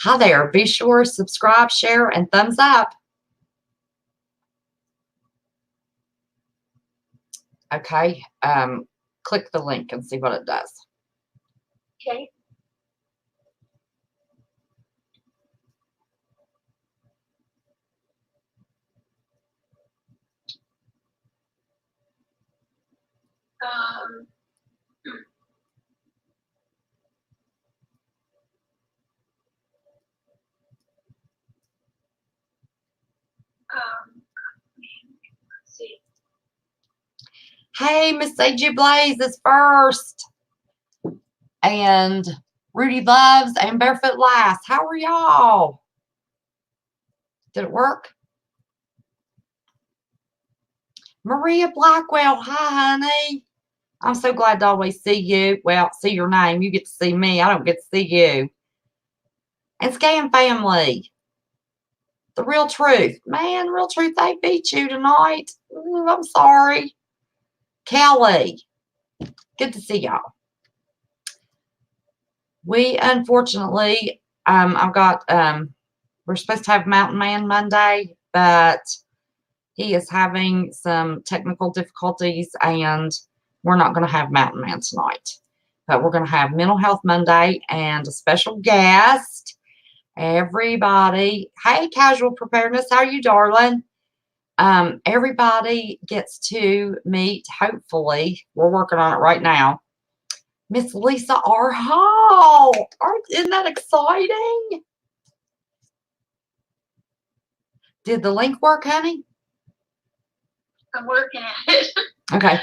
Hi there. Be sure to subscribe, share, and thumbs up. Okay. Click the link and see what it does. Okay. Um, let's see. Hey, Miss AG Blaze is first. And Rudy Loves and Barefoot Lass. How are y'all? Did it work? Maria Blackwell. Hi, honey. I'm so glad to always see you. Well, see your name. You get to see me. I don't get to see you. And Scam Family. The Real Truth. Man, Real Truth, they beat you tonight. Ooh, I'm sorry. Kelly. Good to see y'all. We, unfortunately, I've got, we're supposed to have Mountain Man Monday, but he is having some technical difficulties, and we're not going to have Mountain Man tonight. But we're going to have Mental Health Monday and a special guest. Everybody, hey, Casual Preparedness, how are you, darling? Everybody gets to meet, hopefully, we're working on it right now, Miss Lisa R. Hall. Isn't that exciting? Did the link work, honey? I'm working at it. Okay.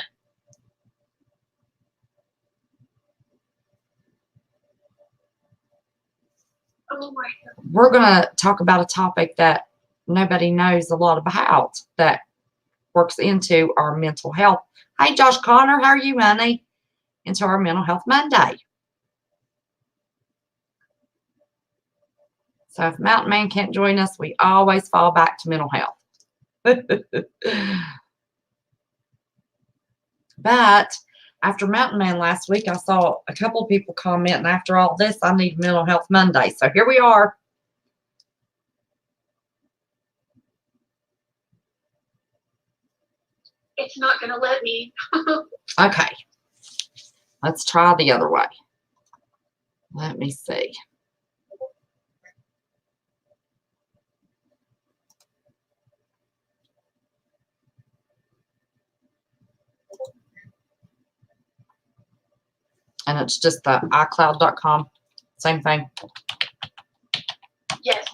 Oh my God. We're going to talk about a topic that nobody knows a lot about that works into our mental health. Hey, Josh Connor, how are you, honey? Into our Mental Health Monday. So if Mountain Man can't join us, we always fall back to mental health. But after Mountain Man last week, I saw a couple of people commenting, after all this, I need Mental Health Monday. So here we are. It's not going to let me. Okay. Let's try the other way. Let me see. And it's just the iCloud.com. Same thing. Yes.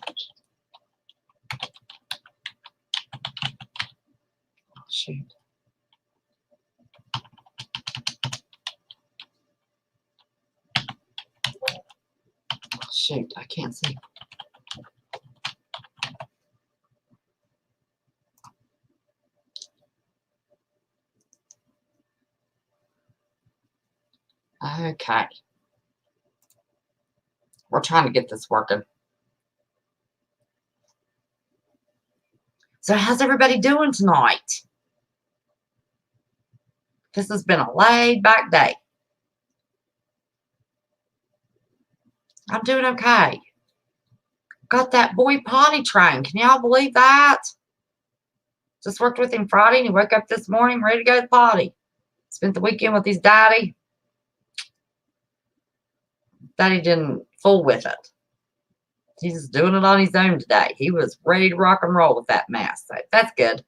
Oh, shoot. Shoot, I can't see. Okay. We're trying to get this working. So how's everybody doing tonight? This has been a laid-back day. I'm doing okay. Got that boy potty trained. Can y'all believe that? Just worked with him Friday, and he woke up this morning ready to go to the potty. Spent the weekend with his daddy. Daddy didn't fool with it. He's just doing it on his own today. He was ready to rock and roll with that mess. So that's good.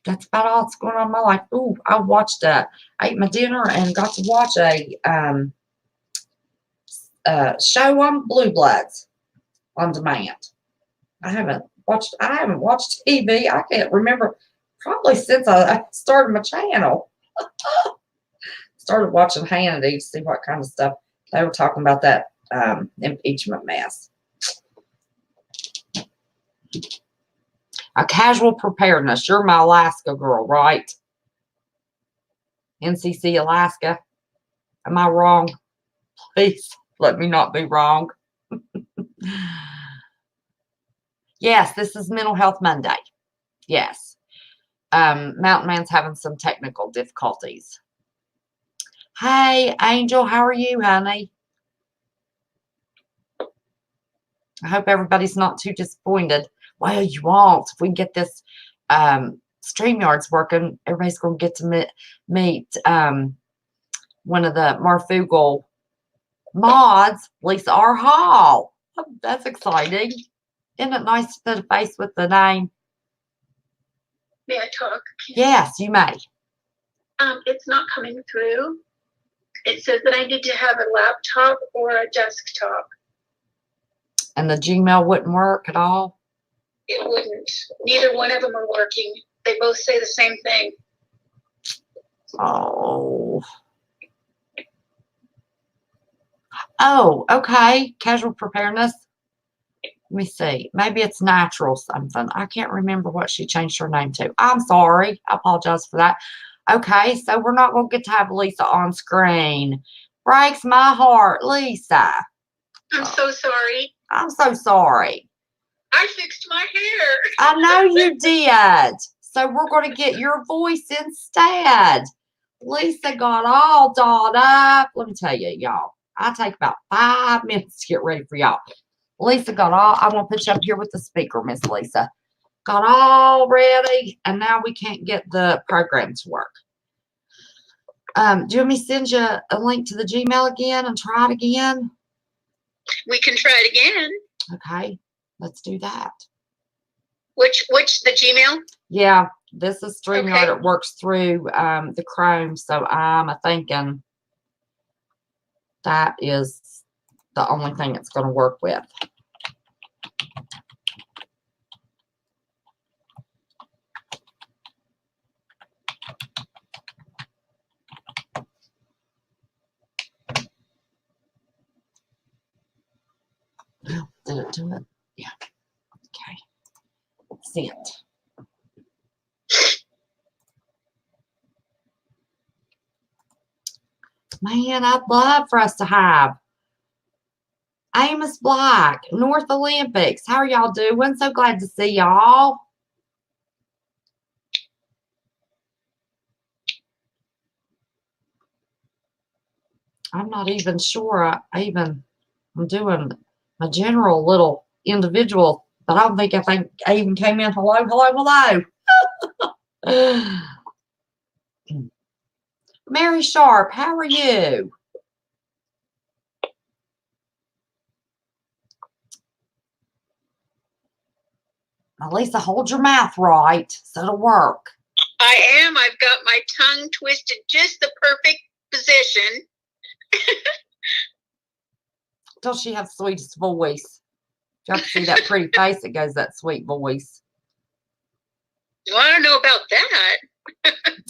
That's about all that's going on in my life. Ooh, I ate my dinner and got to watch a show on Blue Bloods on demand. I haven't watched TV. I can't remember, probably since I started my channel. Started watching Hannity to see what kind of stuff they were talking about, that impeachment mess. A Casual Preparedness. You're my Alaska girl, right? NCC Alaska. Am I wrong? Please let me not be wrong. Yes, this is Mental Health Monday. Yes. Mountain Man's having some technical difficulties. Hey, Angel, how are you, honey? I hope everybody's not too disappointed. Well, you won't. If we get this StreamYards working, everybody's going to get to meet one of the Marfugal mods, Lisa R. Hall. Oh, that's exciting. Isn't it nice to put a face with the name? May I talk? Yes, you may. It's not coming through. It says that I need to have a laptop or a desktop. And the Gmail wouldn't work at all? It wouldn't. Neither one of them are working. They both say the same thing. Oh. Oh, okay. Casual preparedness. Let me see. Maybe it's natural something. I can't remember what she changed her name to. I'm sorry. I apologize for that. Okay, so we're not going to get to have Lisa on screen. Breaks my heart, Lisa. I'm so sorry. I'm so sorry. I fixed my hair. I know you did. So we're going to get your voice instead. Lisa got all dolled up. Let me tell you, y'all. I take about 5 minutes to get ready for y'all. Lisa got all, I'm going to put you up here with the speaker, Miss Lisa. Got all ready, and now we can't get the program to work. Do you want me to send you a link to the Gmail again and try it again? We can try it again. Okay, let's do that. Which the Gmail? Yeah, this is StreamYard. Okay. It works through the Chrome, so I'm thinking that is the only thing it's going to work with. Did it do it? Yeah. Okay. Sent. Man, I'd love for us to have Amos Black, North Olympics. How are y'all doing? So glad to see y'all. I'm not even sure I'm doing my general little individual, but I don't think I even came in. Hello, hello, hello. Mary Sharp, how are you? Lisa, hold your mouth right so it'll work. I am. I've got my tongue twisted just the perfect position. Don't she have the sweetest voice? You have to see that pretty face that goes that sweet voice. Well, I don't know about that.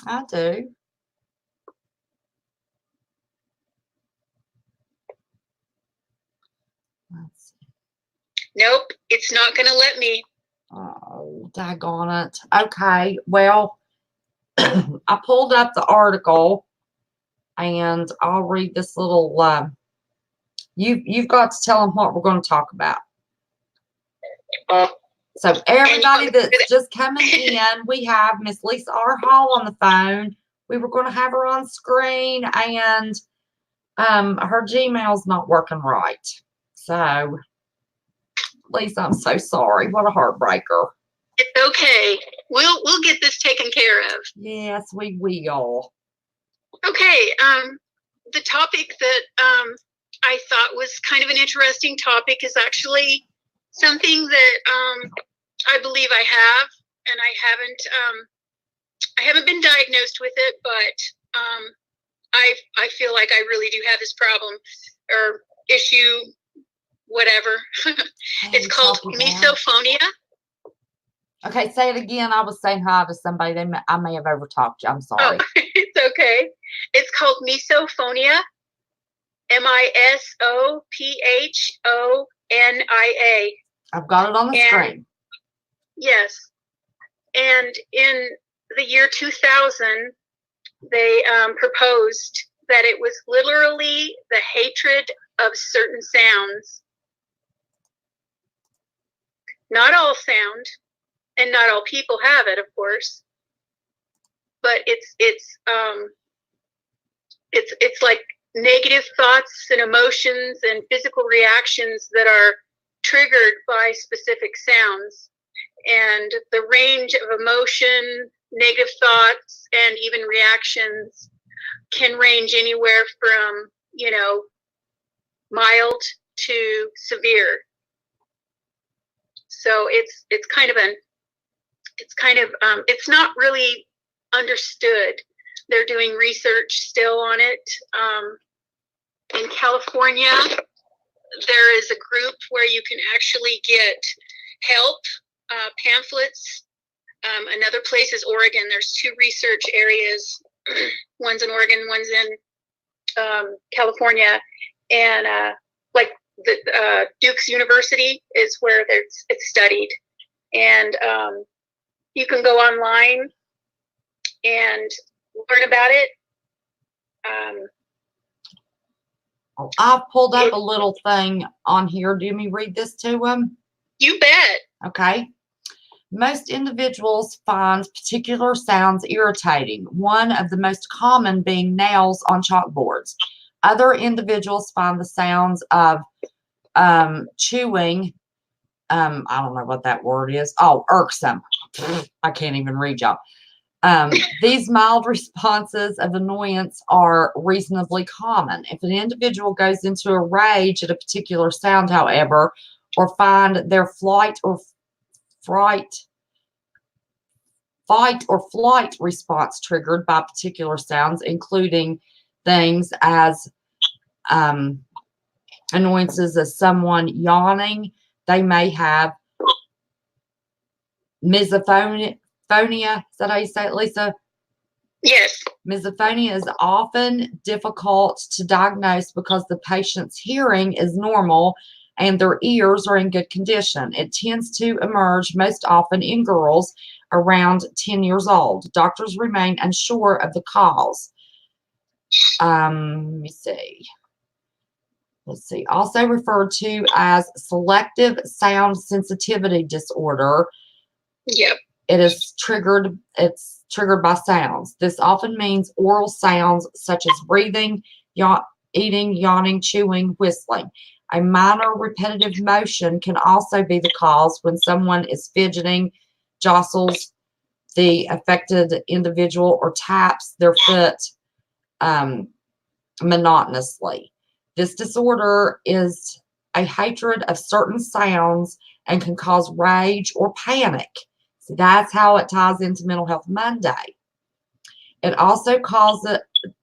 I do. Let's see. Nope, it's not going to let me. Oh, daggone it. Okay, well, I pulled up the article, and I'll read this little. You've got to tell them what we're going to talk about. So everybody that's just coming in, we have Miss Lisa R. Hall on the phone. We were going to have her on screen, and her Gmail's not working right. So, Lisa, I'm so sorry. What a heartbreaker. It's okay. We'll get this taken care of. Yes, we will. Okay. The topic that I thought was kind of an interesting topic is actually something that I believe I have, and I haven't been diagnosed with it, but I feel like I really do have this problem or issue, whatever. It's called misophonia. Okay, say it again. I was saying hi to somebody. I may have overtalked you. I'm sorry. Oh, it's okay. It's called misophonia. Misophonia. I've got it on the screen. Yes. And in the year 2000, they proposed that it was literally the hatred of certain sounds. Not all sound, and not all people have it, of course. But it's like negative thoughts and emotions and physical reactions that are triggered by specific sounds. And the range of emotion, negative thoughts, and even reactions can range anywhere from, mild to severe. So it's not really understood. They're doing research still on it. In California, there is a group where you can actually get help, pamphlets. Another place is Oregon. There's 2 research areas. One's in Oregon, one's in California. And like the Duke's University is where it's studied. And you can go online and learn about it. I've pulled up a little thing on here. Do me read this to them? You bet. Okay. Most individuals find particular sounds irritating, one of the most common being nails on chalkboards. Other individuals find the sounds of chewing, I don't know what that word is. Oh, irksome. I can't even read, y'all. These mild responses of annoyance are reasonably common. If an individual goes into a rage at a particular sound, however, or find their fight or flight response triggered by particular sounds, including things as annoyances as someone yawning, they may have misophonia. Is that how you say it, Lisa? Yes. Misophonia is often difficult to diagnose because the patient's hearing is normal and their ears are in good condition. It tends to emerge most often in girls around 10 years old. Doctors remain unsure of the cause. Let me see. Let's see. Also referred to as selective sound sensitivity disorder. Yep. It's triggered by sounds. This often means oral sounds such as breathing, eating, yawning, chewing, whistling. A minor repetitive motion can also be the cause when someone is fidgeting, jostles the affected individual, or taps their foot monotonously. This disorder is a hatred of certain sounds and can cause rage or panic. So that's how it ties into Mental Health Monday. It also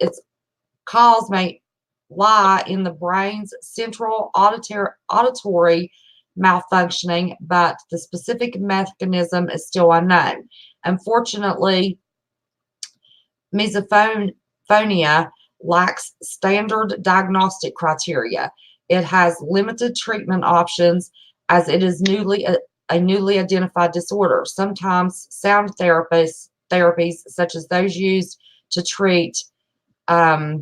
its cause may lie in the brain's central auditory malfunctioning, but the specific mechanism is still unknown. Unfortunately, misophonia lacks standard diagnostic criteria. It has limited treatment options as it is a newly identified disorder. Sometimes sound therapies such as those used to treat I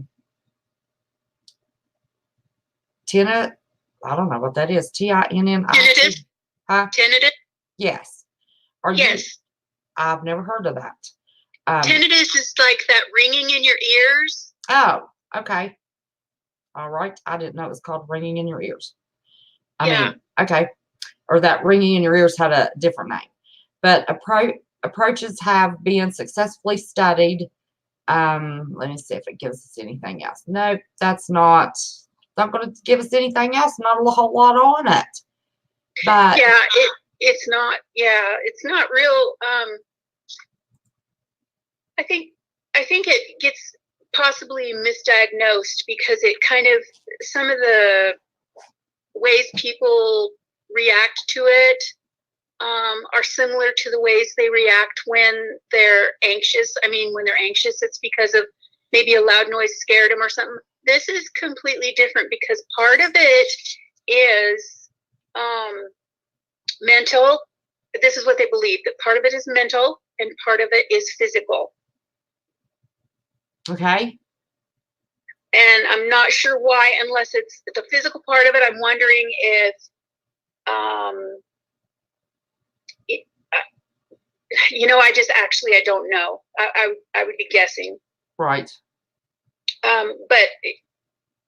don't know what that is. Tinnitus. Tinnitus. Huh? Tinnitus. Yes. Yes. I've never heard of that. Tinnitus is like that ringing in your ears. Oh, okay. All right. I didn't know it was called ringing in your ears. I mean, okay. Or that ringing in your ears had a different name. But approaches have been successfully studied. Let me see if it gives us anything else. No, that's not going to give us anything else. Not a whole lot on it. But yeah, it's not. Yeah, it's not real. I think it gets possibly misdiagnosed because it kind of, some of the ways people react to it are similar to the ways they react when they're anxious. I mean, when they're anxious, it's because of maybe a loud noise scared them or something. This is completely different because part of it is mental. This is what they believe, that part of it is mental and part of it is physical. Okay. And I'm not sure why, unless it's the physical part of it. I'm wondering if, I don't know. I would be guessing. Right. But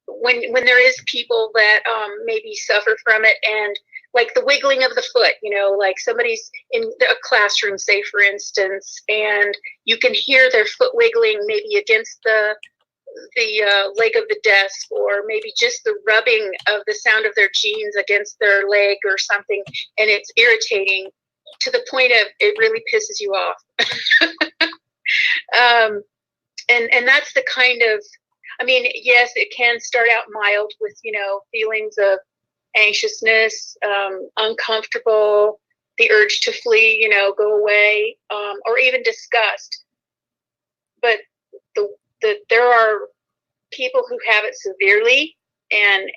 when there is people that maybe suffer from it and like the wiggling of the foot, like somebody's in a classroom, say, for instance, and you can hear their foot wiggling maybe against the leg of the desk, or maybe just the rubbing of the sound of their jeans against their leg or something, and it's irritating to the point of it really pisses you off. And that's the kind of, yes, it can start out mild with, feelings of anxiousness, uncomfortable, the urge to flee, go away, or even disgust. But there are people who have it severely, and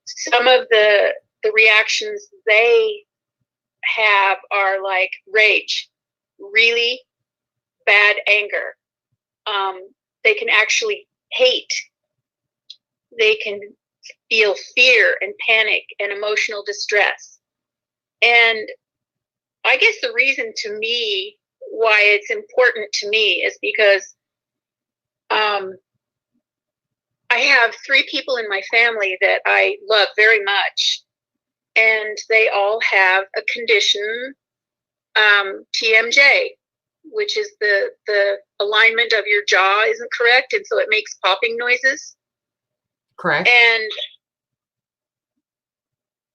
some of the reactions they have are like rage, really bad anger. They can actually hate. They can feel fear and panic and emotional distress. And I guess the reason to me why it's important to me is because I have 3 people in my family that I love very much, and they all have a condition, TMJ, which is the alignment of your jaw isn't correct, and so it makes popping noises. Correct. And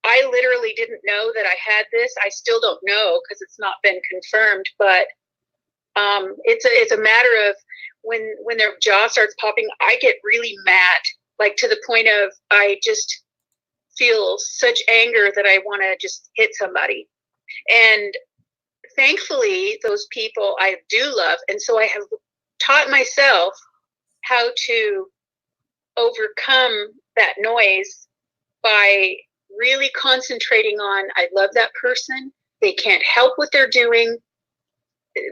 I literally didn't know that I had this. I still don't know because it's not been confirmed, but it's a matter of when their jaw starts popping, I get really mad, like to the point of I just feel such anger that I want to just hit somebody. And thankfully, those people I do love, and so I have taught myself how to overcome that noise by really concentrating on, I love that person. They can't help what they're doing.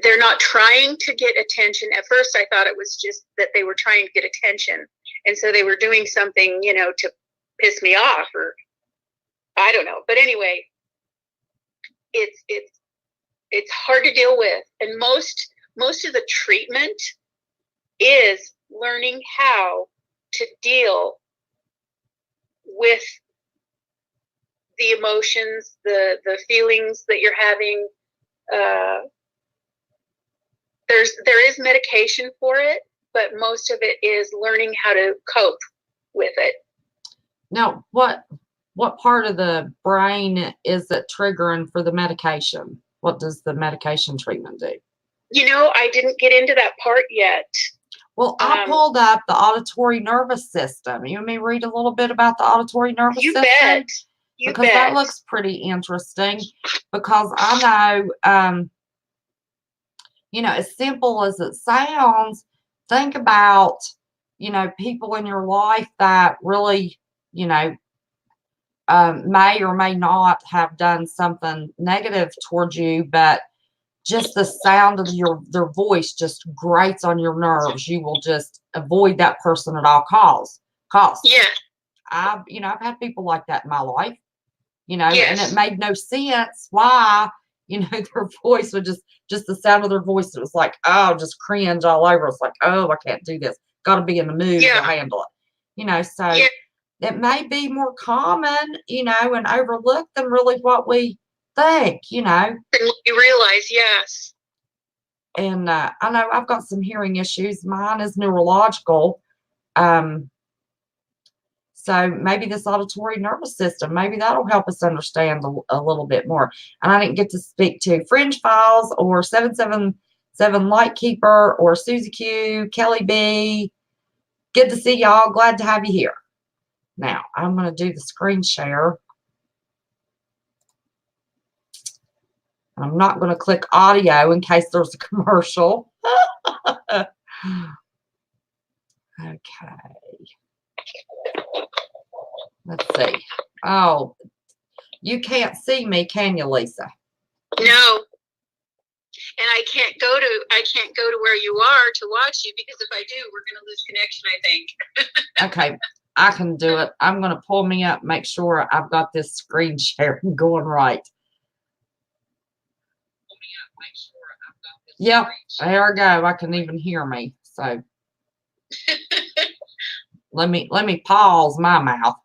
They're not trying to get attention. At first, I thought it was just that they were trying to get attention. And so they were doing something, to piss me off, or I don't know. But anyway, it's hard to deal with. And most of the treatment is learning how to deal with the emotions, the feelings that you're having. There is medication for it, but most of it is learning how to cope with it. Now, what part of the brain is it triggering for the medication? What does the medication treatment do? I didn't get into that part yet. Well, I pulled up the auditory nervous system. You want me to read a little bit about the auditory nervous system? You because bet. That looks pretty interesting, because I know, as simple as it sounds, think about, people in your life that really, may or may not have done something negative towards you, but just the sound of their voice just grates on your nerves. You will just avoid that person at all costs. Yeah. I've had people like that in my life, Yes. and it made no sense why, their voice would just the sound of their voice. It was like, oh, just cringe all over. It's like, oh, I can't do this. Got to be in the mood to handle it, so it may be more common, and overlooked than really what we think, And you realize, yes. And I know I've got some hearing issues. Mine is neurological. So maybe this auditory nervous system, maybe that'll help us understand a little bit more. And I didn't get to speak to Fringe Files or 777 Lightkeeper or Susie Q, Kelly B. Good to see y'all. Glad to have you here. Now, I'm going to do the screen share. I'm not going to click audio in case there's a commercial. Okay. Let's see. Oh, you can't see me, can you, Lisa? No. And I can't go to where you are to watch you, because if I do, we're going to lose connection, I think. Okay, I can do it. I'm going to pull me up, make sure I've got this screen share going right. Yep, there we go. I can even hear me. So let me pause my mouth.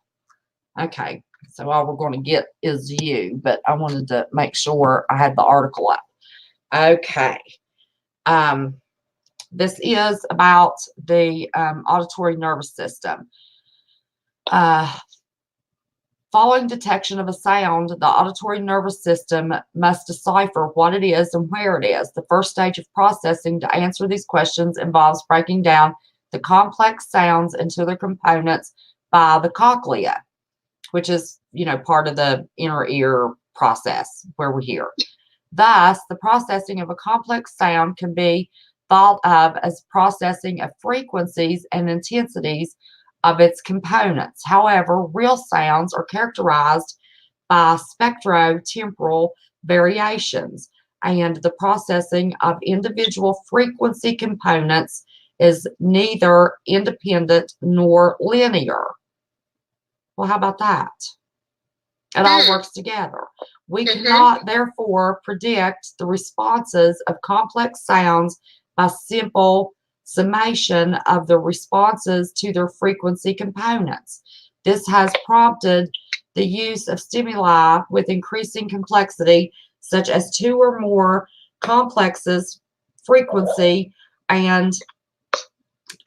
Okay, So all we're going to get is you, but I wanted to make sure I had the article up. Okay. This is about the auditory nervous system. Following detection of a sound, the auditory nervous system must decipher what it is and where it is. The first stage of processing to answer these questions involves breaking down the complex sounds into their components by the cochlea, which is, part of the inner ear process where we hear. Thus, the processing of a complex sound can be thought of as processing of frequencies and intensities of its components. However, real sounds are characterized by spectrotemporal variations, and the processing of individual frequency components is neither independent nor linear. Well, how about that? It all works together. We cannot, therefore, predict the responses of complex sounds by simple summation of the responses to their frequency components. This has prompted the use of stimuli with increasing complexity, such as two or more complexes, frequency, and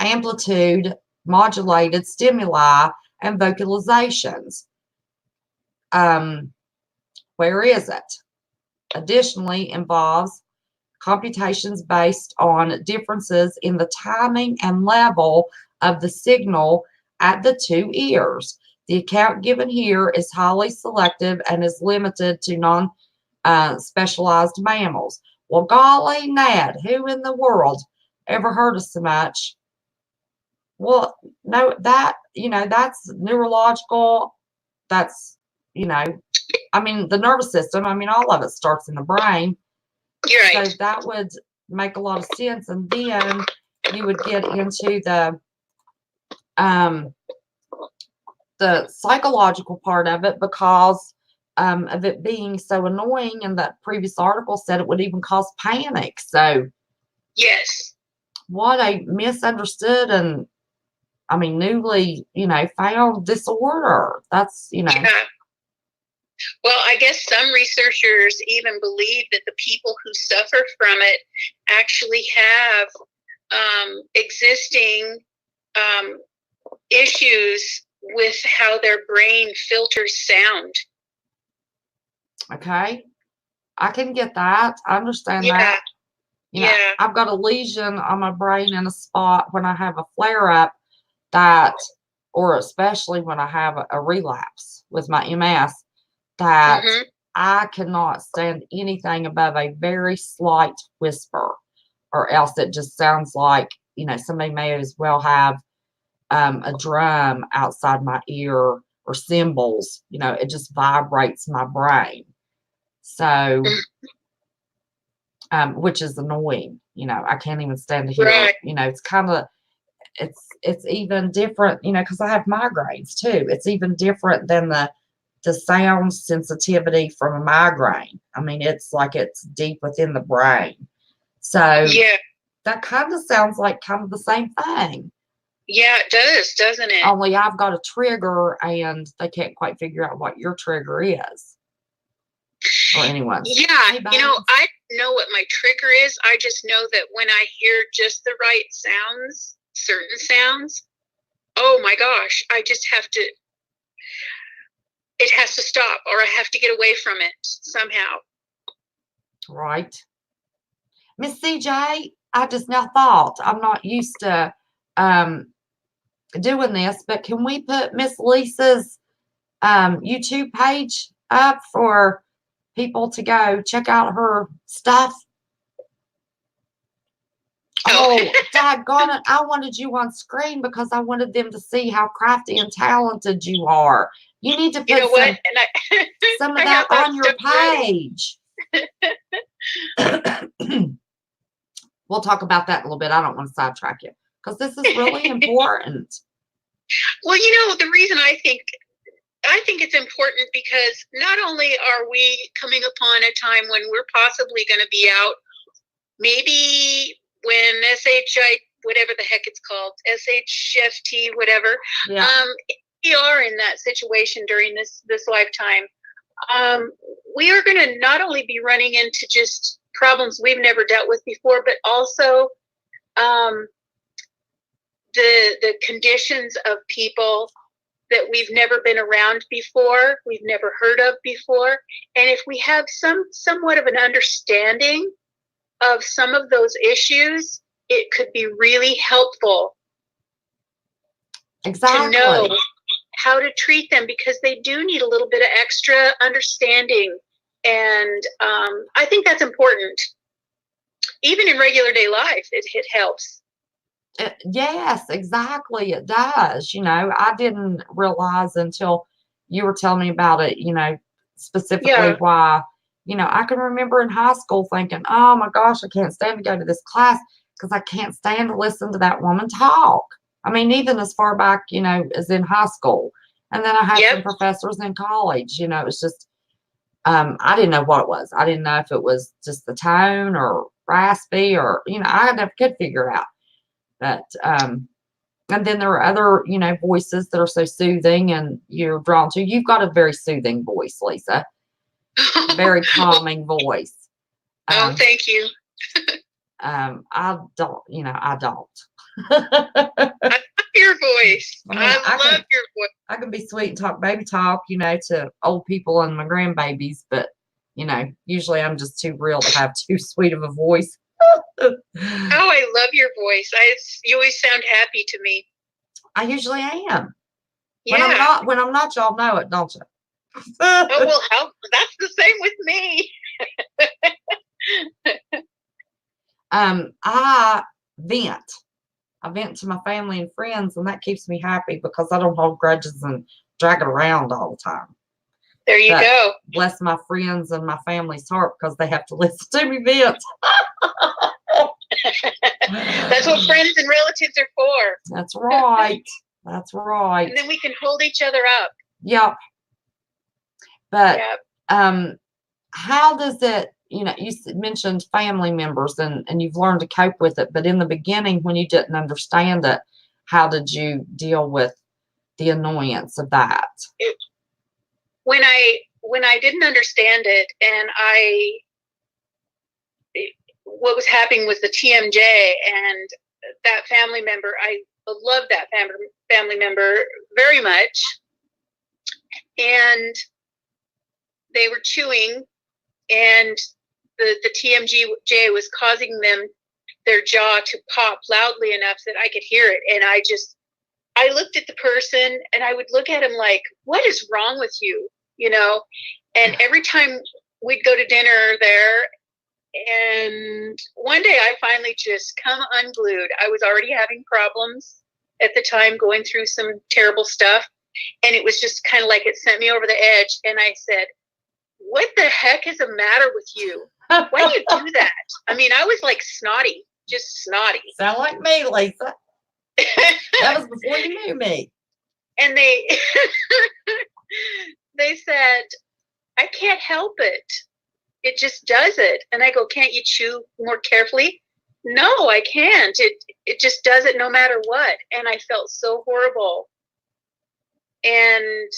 amplitude modulated stimuli and vocalizations. Where is it? Additionally, involves computations based on differences in the timing and level of the signal at the two ears. The account given here is highly selective and is limited to non-specialized mammals. Well, golly, Nad, who in the world ever heard of so much? Well, no, that's neurological. That's, the nervous system. All of it starts in the brain. You're right. So that would make a lot of sense. And then you would get into the psychological part of it because of it being so annoying. And that previous article said it would even cause panic. So yes, what a misunderstood and newly, found disorder. That's, Yeah. Well, I guess some researchers even believe that the people who suffer from it actually have existing issues with how their brain filters sound. Okay. I can get that. I understand that. I've got a lesion on my brain in a spot when I have a flare up or especially when I have a relapse with my MS, that I cannot stand anything above a very slight whisper, or else it just sounds like, somebody may as well have a drum outside my ear or cymbals. It just vibrates my brain. So, which is annoying. I can't even stand to hear it. It's kind of, it's even different, because I have migraines too. It's even different than the sound sensitivity from a migraine. It's like it's deep within the brain. So that kind of sounds like kind of the same thing. Yeah, it does, doesn't it? Only I've got a trigger and they can't quite figure out what your trigger is. Or anyone's. Yeah, I know what my trigger is. I just know that when I hear just the right sounds, certain sounds, oh my gosh, I just have to, it has to stop, or I have to get away from it somehow. Right. Miss CJ, I just now thought, I'm not used to doing this, but can we put Miss Lisa's YouTube page up for people to go check out her stuff? Oh, daggone it. I wanted you on screen because I wanted them to see how crafty and talented you are. You need to put some of that on your page. We'll talk about that in a little bit. I don't want to sidetrack you because this is really important. Well, the reason I think it's important because not only are we coming upon a time when we're possibly going to be out, maybe when SHI, whatever the heck it's called, SHFT, whatever, we are in that situation during this lifetime, we are going to not only be running into just problems we've never dealt with before, but also the conditions of people that we've never been around before, we've never heard of before. And if we have somewhat of an understanding of some of those issues, it could be really helpful Exactly. to know how to treat them, because they do need a little bit of extra understanding. And I think that's important. Even in regular day life, it helps. Yes, exactly. It does. I didn't realize until you were telling me about it, specifically Yeah. why, I can remember in high school thinking, oh my gosh, I can't stand to go to this class because I can't stand to listen to that woman talk. I mean, even as far back, as in high school. And then I had some professors in college, it's just, I didn't know what it was. I didn't know if it was just the tone or raspy or, I never could figure it out. But, and then there are other, voices that are so soothing and you're drawn to. You've got a very soothing voice, Lisa. Very calming voice. Oh, thank you. I don't, I don't. I love your voice. I love your voice. I can be sweet and talk baby talk, to old people and my grandbabies, but, usually I'm just too real to have too sweet of a voice. Oh, I love your voice. You always sound happy to me. I usually am. Yeah. When I'm not, y'all know it, don't you? Oh, well, that's the same with me. I vent. I vent to my family and friends, and that keeps me happy because I don't hold grudges and drag it around all the time. There you go. Bless my friends and my family's heart because they have to listen to me vent. That's what friends and relatives are for. That's right. That's right. And then we can hold each other up. Yep. But how does it, you mentioned family members and you've learned to cope with it, but in the beginning when you didn't understand it, how did you deal with the annoyance of that? When I didn't understand it, and what was happening was the TMJ, and that family member, I love that family member very much, and they were chewing, and the TMJ was causing their jaw to pop loudly enough that I could hear it, and I looked at the person and I would look at him like, what is wrong with you? And every time we'd go to dinner there, and one day I finally just come unglued. I was already having problems at the time, going through some terrible stuff. And it was just kind of like it sent me over the edge. And I said, what the heck is the matter with you? Why do you do that? I mean, I was like snotty, just snotty. Sound like me, Lisa. That was before you knew me. And they said, I can't help it. It just does it. And I go, can't you chew more carefully? No, I can't. It just does it no matter what. And I felt so horrible. And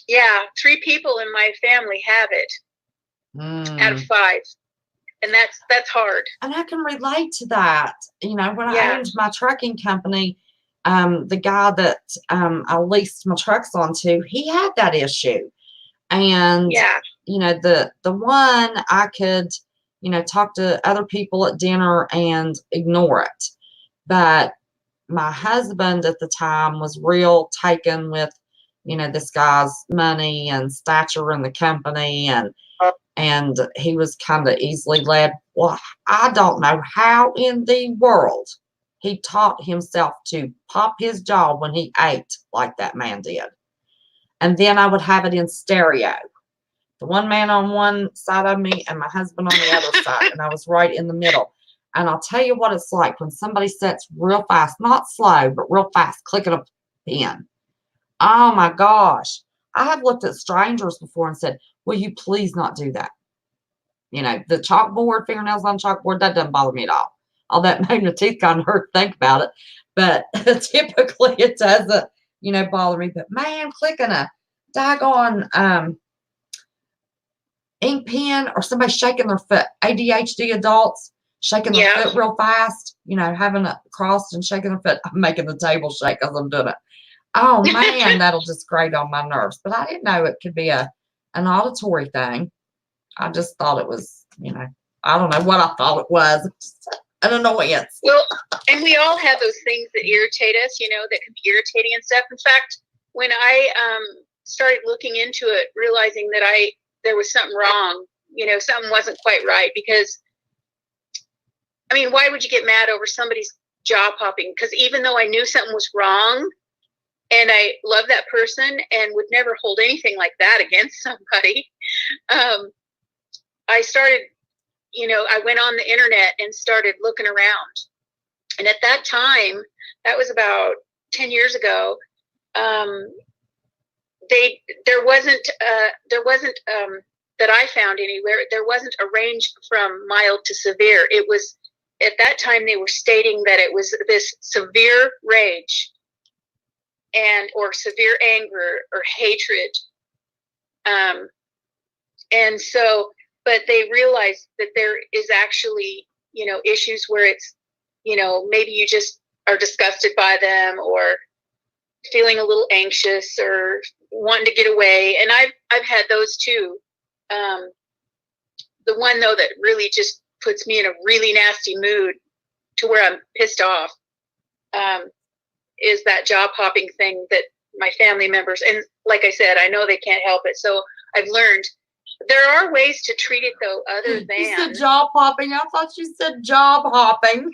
yeah, 3 people in my family have it out of 5. And that's hard. And I can relate to that. When I owned my trucking company, the guy that I leased my trucks onto, he had that issue. And, the one I could, talk to other people at dinner and ignore it. But my husband at the time was real taken with, this guy's money and stature in the company. And he was kind of easily led. Well, I don't know how in the world he taught himself to pop his jaw when he ate like that man did. And then I would have it in stereo. The one man on one side of me and my husband on the other side. And I was right in the middle. And I'll tell you what it's like when somebody sits real fast, not slow, but real fast, clicking a pen. Oh my gosh. I have looked at strangers before and said, will you please not do that? The chalkboard, fingernails on chalkboard, that doesn't bother me at all. All that made my teeth kind of hurt to think about it. But typically it doesn't. bother me. But man, clicking a daggone ink pen or somebody shaking their foot, ADHD adults shaking their Yeah. foot real fast, having it crossed and shaking their foot. I'm making the table shake as I'm doing it. Oh man, that'll just grate on my nerves. But I didn't know it could be an auditory thing. I just thought it was, I don't know what I thought it was. An annoyance. Well, and we all have those things that irritate us, that can be irritating and stuff. In fact, when I started looking into it, realizing that there was something wrong, something wasn't quite right, because I mean, why would you get mad over somebody's jaw popping? Because even though I knew something was wrong and I love that person and would never hold anything like that against somebody, I started, I went on the internet and started looking around. And at that time, that was about 10 years ago, there wasn't that I found anywhere, there wasn't a range from mild to severe. It was, at that time, they were stating that it was this severe rage or severe anger or hatred. And so, but they realized that there is actually, issues where it's, maybe you just are disgusted by them or feeling a little anxious or wanting to get away. And I've had those too. The one though that really just puts me in a really nasty mood to where I'm pissed off is that jaw popping thing that my family members, and like I said, I know they can't help it. So I've learned there are ways to treat it though, other than. You said jaw popping. I thought you said job hopping.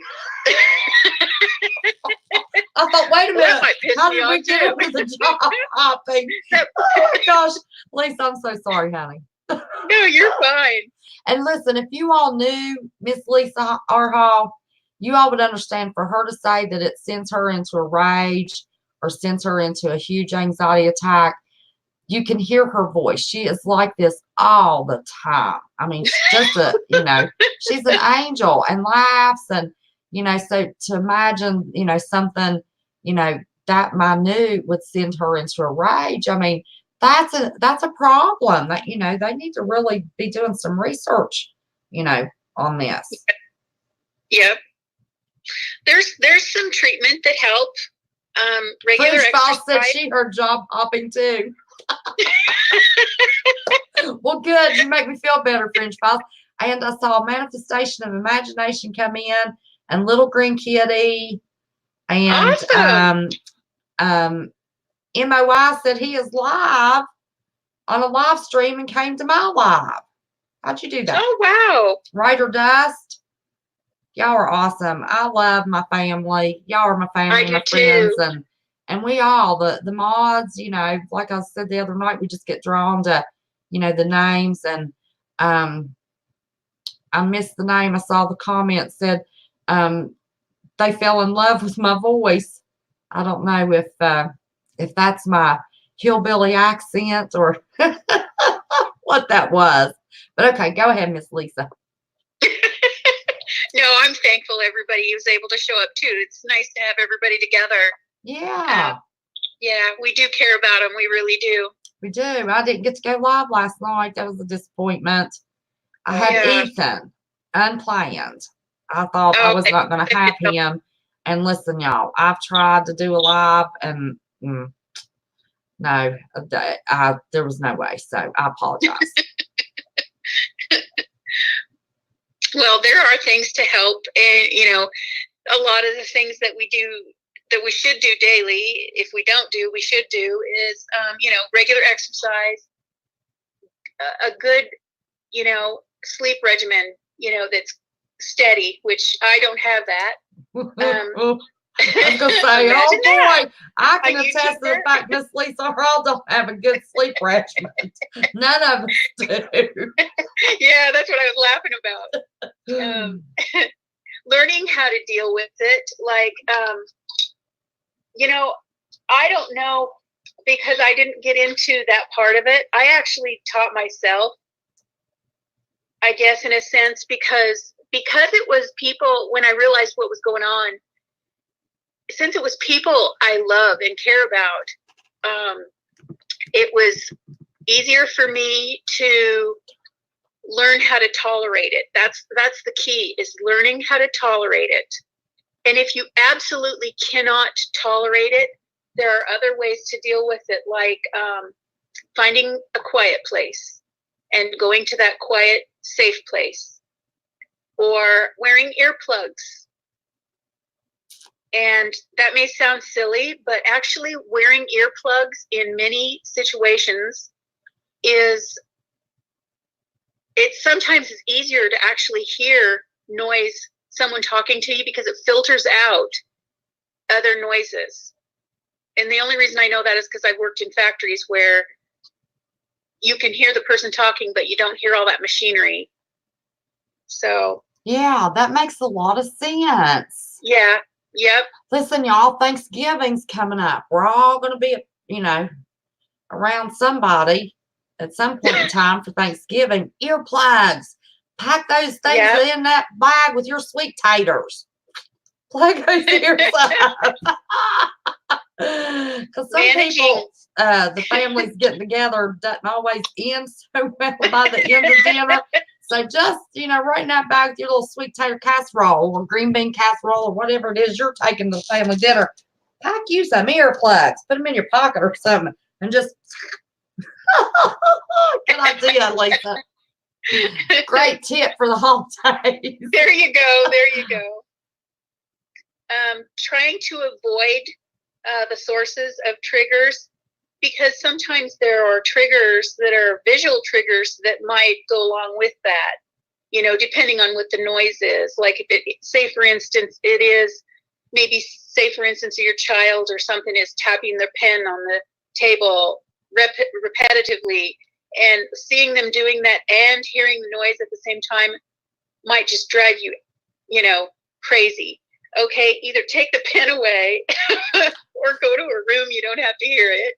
I thought, wait a minute. How did we get it with the job hopping? Oh my gosh. Lisa, I'm so sorry, honey. No, you're fine. And listen, if you all knew Miss Lisa Arhall, you all would understand for her to say that it sends her into a rage or sends her into a huge anxiety attack. You can hear her voice. She is like this all the time. I mean, she's just she's an angel and laughs and, so to imagine, something, that minute would send her into a rage. I mean, that's a problem that, they need to really be doing some research, on this. Yep. There's some treatment that help. Regular French exercise. said she heard job hopping too. Well, good. You make me feel better, French Files. And I saw a manifestation of imagination come in, and Little Green Kitty, and awesome. MOI said he is live on a live stream and came to my live. How'd you do that? Oh wow! Ryder Dust, y'all are awesome. I love my family. Y'all are my family, my friends, and we all the mods. Like I said the other night, we just get drawn to, the names, and I missed the name. I saw the comment said they fell in love with my voice. I don't know if that's my hillbilly accent or what that was. But okay, go ahead, Miss Lisa. No, I'm thankful everybody was able to show up too. It's nice to have everybody together. Yeah. Yeah, we do care about them. We really do. We do. I didn't get to go live last night. That was a disappointment. I had Ethan unplanned. I thought I was not going to have him. And listen, y'all, I've tried to do a live and no, there was no way. So I apologize. Well, there are things to help. And, a lot of the things that we do, that we should do daily, if we don't do, we should do, is, regular exercise, a good, sleep regimen, that's steady, which I don't have that. I was going to say, oh boy, I can attest to the fact Miss Lisa Hurl don't have a good sleep regimen. None of us do. Yeah, that's what I was laughing about. Learning how to deal with it, like, I don't know, because I didn't get into that part of it. I actually taught myself, I guess, in a sense, because it was people, when I realized what was going on, since it was people I love and care about, it was easier for me to learn how to tolerate it. That's the key, is learning how to tolerate it. And if you absolutely cannot tolerate it, there are other ways to deal with it, like finding a quiet place and going to that quiet, safe place, or wearing earplugs. And that may sound silly, but actually wearing earplugs in many situations sometimes is easier to actually hear noise, someone talking to you, because it filters out other noises. And the only reason I know that is because I've worked in factories where you can hear the person talking, but you don't hear all that machinery. So. Yeah, that makes a lot of sense. Yeah. Yep. Listen, y'all, Thanksgiving's coming up. We're all going to be, around somebody at some point in time for Thanksgiving. Earplugs. Pack those things in that bag with your sweet taters. Plug those ears up. Because some people, the families getting together doesn't always end so well by the end of dinner. So just, right in that bag with your little sweet tater casserole or green bean casserole or whatever it is you're taking to family dinner, pack you some earplugs, put them in your pocket or something, and just, good idea, Lisa. Great tip for the holidays. There you go. Trying to avoid the sources of triggers, because sometimes there are triggers that are visual triggers that might go along with that, depending on what the noise is. Like if it, say for instance, it is maybe, say for instance, your child or something is tapping their pen on the table repetitively, and seeing them doing that and hearing the noise at the same time might just drive you, crazy. Okay, either take the pen away or go to a room you don't have to hear it.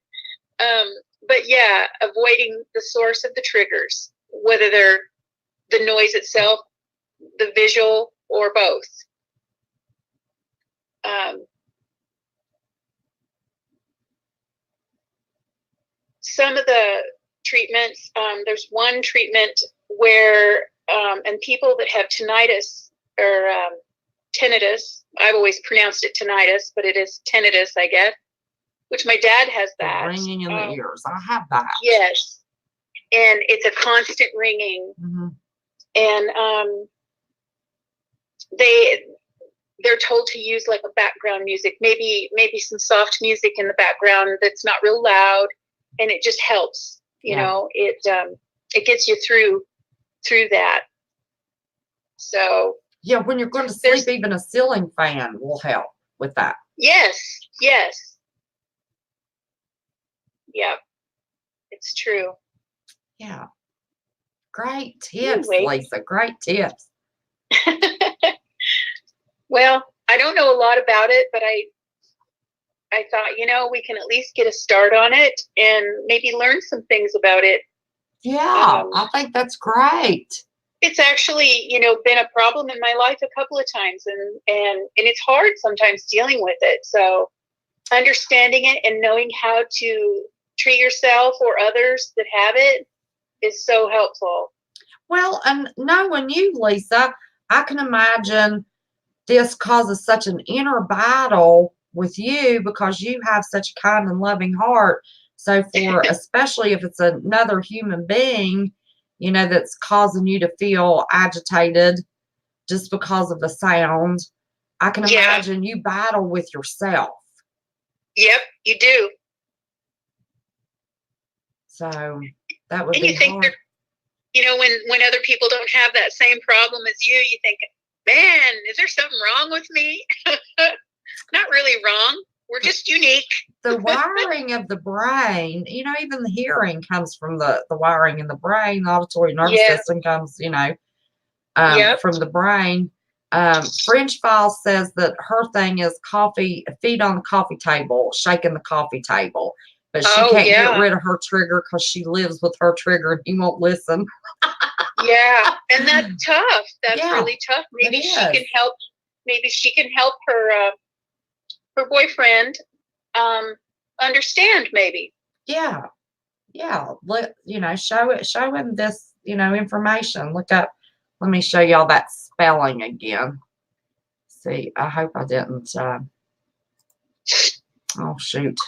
But yeah, avoiding the source of the triggers, whether they're the noise itself, the visual, or both. Some of the treatments, there's one treatment where, and people that have tinnitus or tinnitus, I've always pronounced it tinnitus, but it is tinnitus, I guess, which my dad has that. Ringing in the ears. I have that. Yes. And it's a constant ringing. Mm-hmm. And they're told to use like a background music, maybe some soft music in the background that's not real loud, and it just helps. It gets you through that. So yeah, when you're going to sleep, even a ceiling fan will help with that. Yes. Yeah, it's true. Yeah. Great tips, Lisa. Great tips. Well, I don't know a lot about it, but I thought, we can at least get a start on it and maybe learn some things about it. Yeah, I think that's great. It's actually, been a problem in my life a couple of times, and it's hard sometimes dealing with it. So understanding it and knowing how to treat yourself or others that have it is so helpful. Well, and knowing you, Lisa, I can imagine this causes such an inner battle with you because you have such a kind and loving heart. So especially if it's another human being, that's causing you to feel agitated just because of the sound, I can imagine you battle with yourself. Yep, you do. So that would and be you think hard. When other people don't have that same problem as you think, man, is there something wrong with me? Not really wrong. We're just unique. The wiring of the brain, even the hearing comes from the wiring in the brain. The auditory nervous system comes, from the brain. French File says that her thing is feet on the coffee table, shaking the coffee table. But she can't get rid of her trigger because she lives with her trigger and he won't listen. Yeah, and that's tough. That's really tough. Maybe she can help. Maybe she can help her her boyfriend understand maybe. Yeah. Yeah. Show him this, information. Look up. Let me show y'all that spelling again. See, I hope I didn't. Oh, shoot.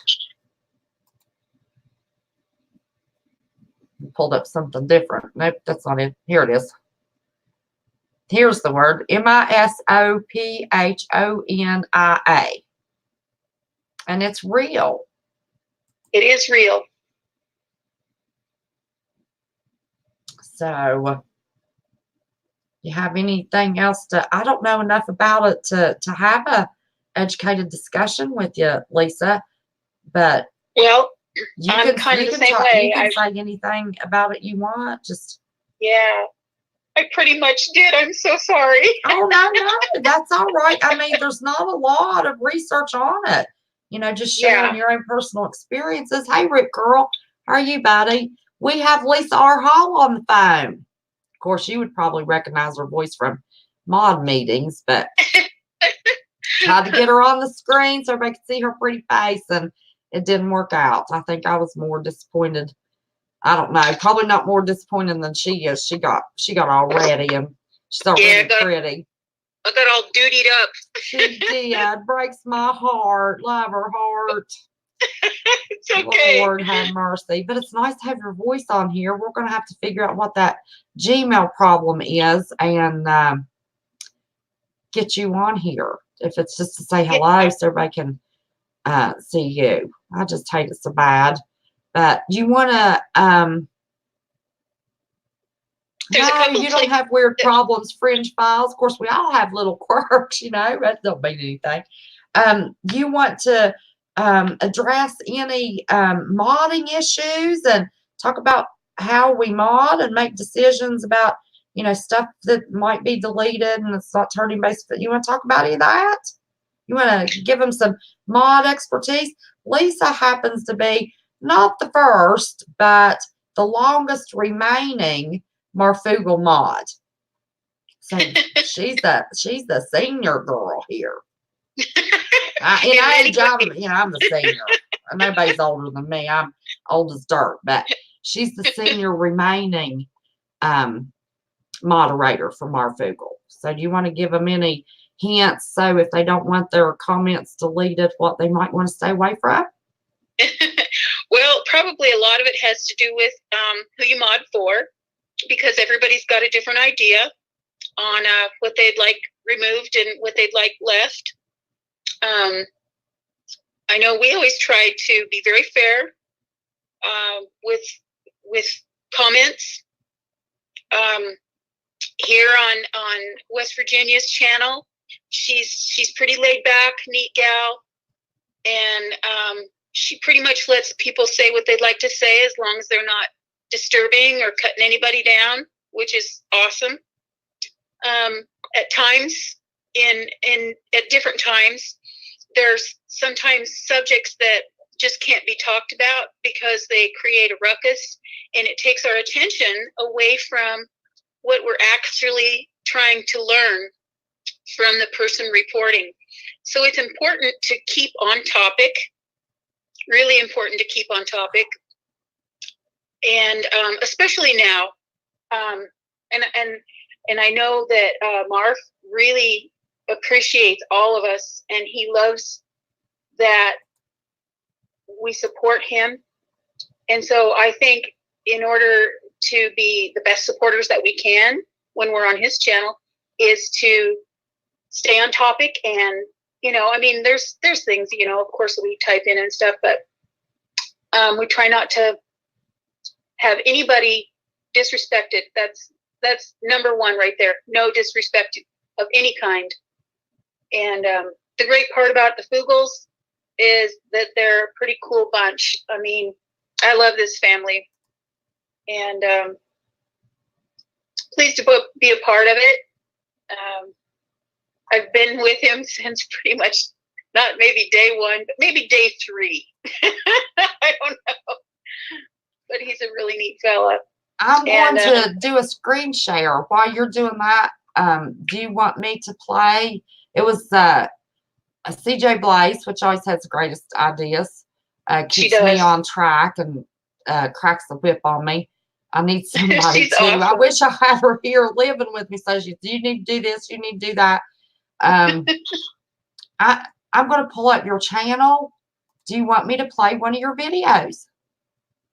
Pulled up something different. Nope, that's not it. Here it is. Here's the word. Misophonia. And it's real. It is real. So, you have anything else I don't know enough about it to have a educated discussion with you, Lisa, but well, you I'm kind of the same way. You can say anything about it you want. Just yeah, I pretty much did. I'm so sorry. Oh no, that's all right. I mean, there's not a lot of research on it. Just sharing your own personal experiences. Hey, Rick girl, how are you, buddy? We have Lisa R. Hall on the phone. Of course, you would probably recognize her voice from mod meetings, but tried to get her on the screen so everybody could see her pretty face, and it didn't work out. I think I was more disappointed. I don't know, probably not more disappointed than she is. She got all ready, and she's already pretty. I got all dutied up. She did. Breaks my heart. Love her heart. It's okay. Lord have mercy. But it's nice to have your voice on here. We're going to have to figure out what that Gmail problem is and get you on here. If it's just to say hello so everybody can see you. I just hate it so bad. But you want to... no, you don't have weird problems, fringe files. Of course, we all have little quirks, that don't mean anything. You want to address any modding issues and talk about how we mod and make decisions about, stuff that might be deleted and it's not turning based. But you want to talk about any of that? You want to give them some mod expertise? Lisa happens to be not the first, but the longest remaining Marfugal mod. So she's the senior girl here. I'm the senior. Nobody's older than me. I'm old as dirt, but she's the senior remaining moderator for Marfugal. So do you want to give them any hints so if they don't want their comments deleted, what they might want to stay away from? Well, probably a lot of it has to do with who you mod for, because everybody's got a different idea on what they'd like removed and what they'd like left. I know we always try to be very fair with comments. Here on West Virginia's channel, she's pretty laid back, neat gal, and she pretty much lets people say what they'd like to say as long as they're not disturbing or cutting anybody down, which is awesome. At times, at different times, there's sometimes subjects that just can't be talked about because they create a ruckus, and it takes our attention away from what we're actually trying to learn from the person reporting. So it's important to keep on topic, really important to keep on topic. And especially now, and I know that Marv really appreciates all of us, and he loves that we support him. And so I think in order to be the best supporters that we can when we're on his channel is to stay on topic. And there's things, of course, we type in and stuff, but we try not to have anybody disrespected. That's number one right there. No disrespect of any kind. And the great part about the Fugals is that they're a pretty cool bunch. I mean, I love this family, and pleased to be a part of it. I've been with him since pretty much, not maybe day one, but maybe day 3. I don't know. But he's a really neat fella. I'm going to do a screen share. While you're doing that, do you want me to play? It was CJ Blaze, which always has the greatest ideas, She keeps me does. on track and cracks the whip on me. I need somebody She's too. I awesome. wish I had her here living with me. So you need to do this, you need to do that. I'm going to pull up your channel. Do you want me to play one of your videos?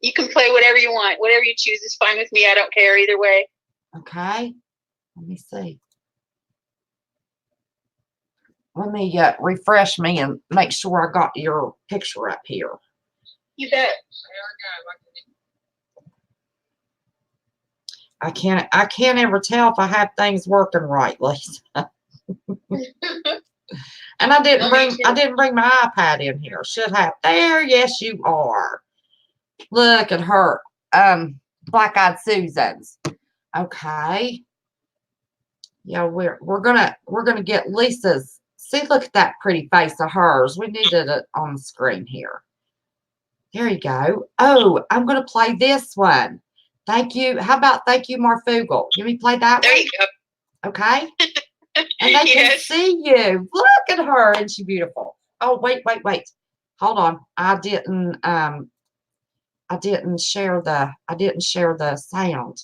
You can play whatever you want. Whatever you choose is fine with me. I don't care either way. Okay. Let me see. Let me refresh me and make sure I got your picture up here. You bet. I can't ever tell if I have things working right, Lisa. And I didn't bring my iPad in here. Should have. There, yes, you are. Look at her. Black-eyed Susans. Okay. Yeah, we're gonna get Lisa's. See, look at that pretty face of hers. We needed it on the screen here. There you go. Oh, I'm gonna play this one. Thank you. How about thank you, Marfugal? Let me play that one. There you go. Okay. And they can see you. Look at her. Isn't she beautiful? Oh, wait. Hold on. I didn't share the sound.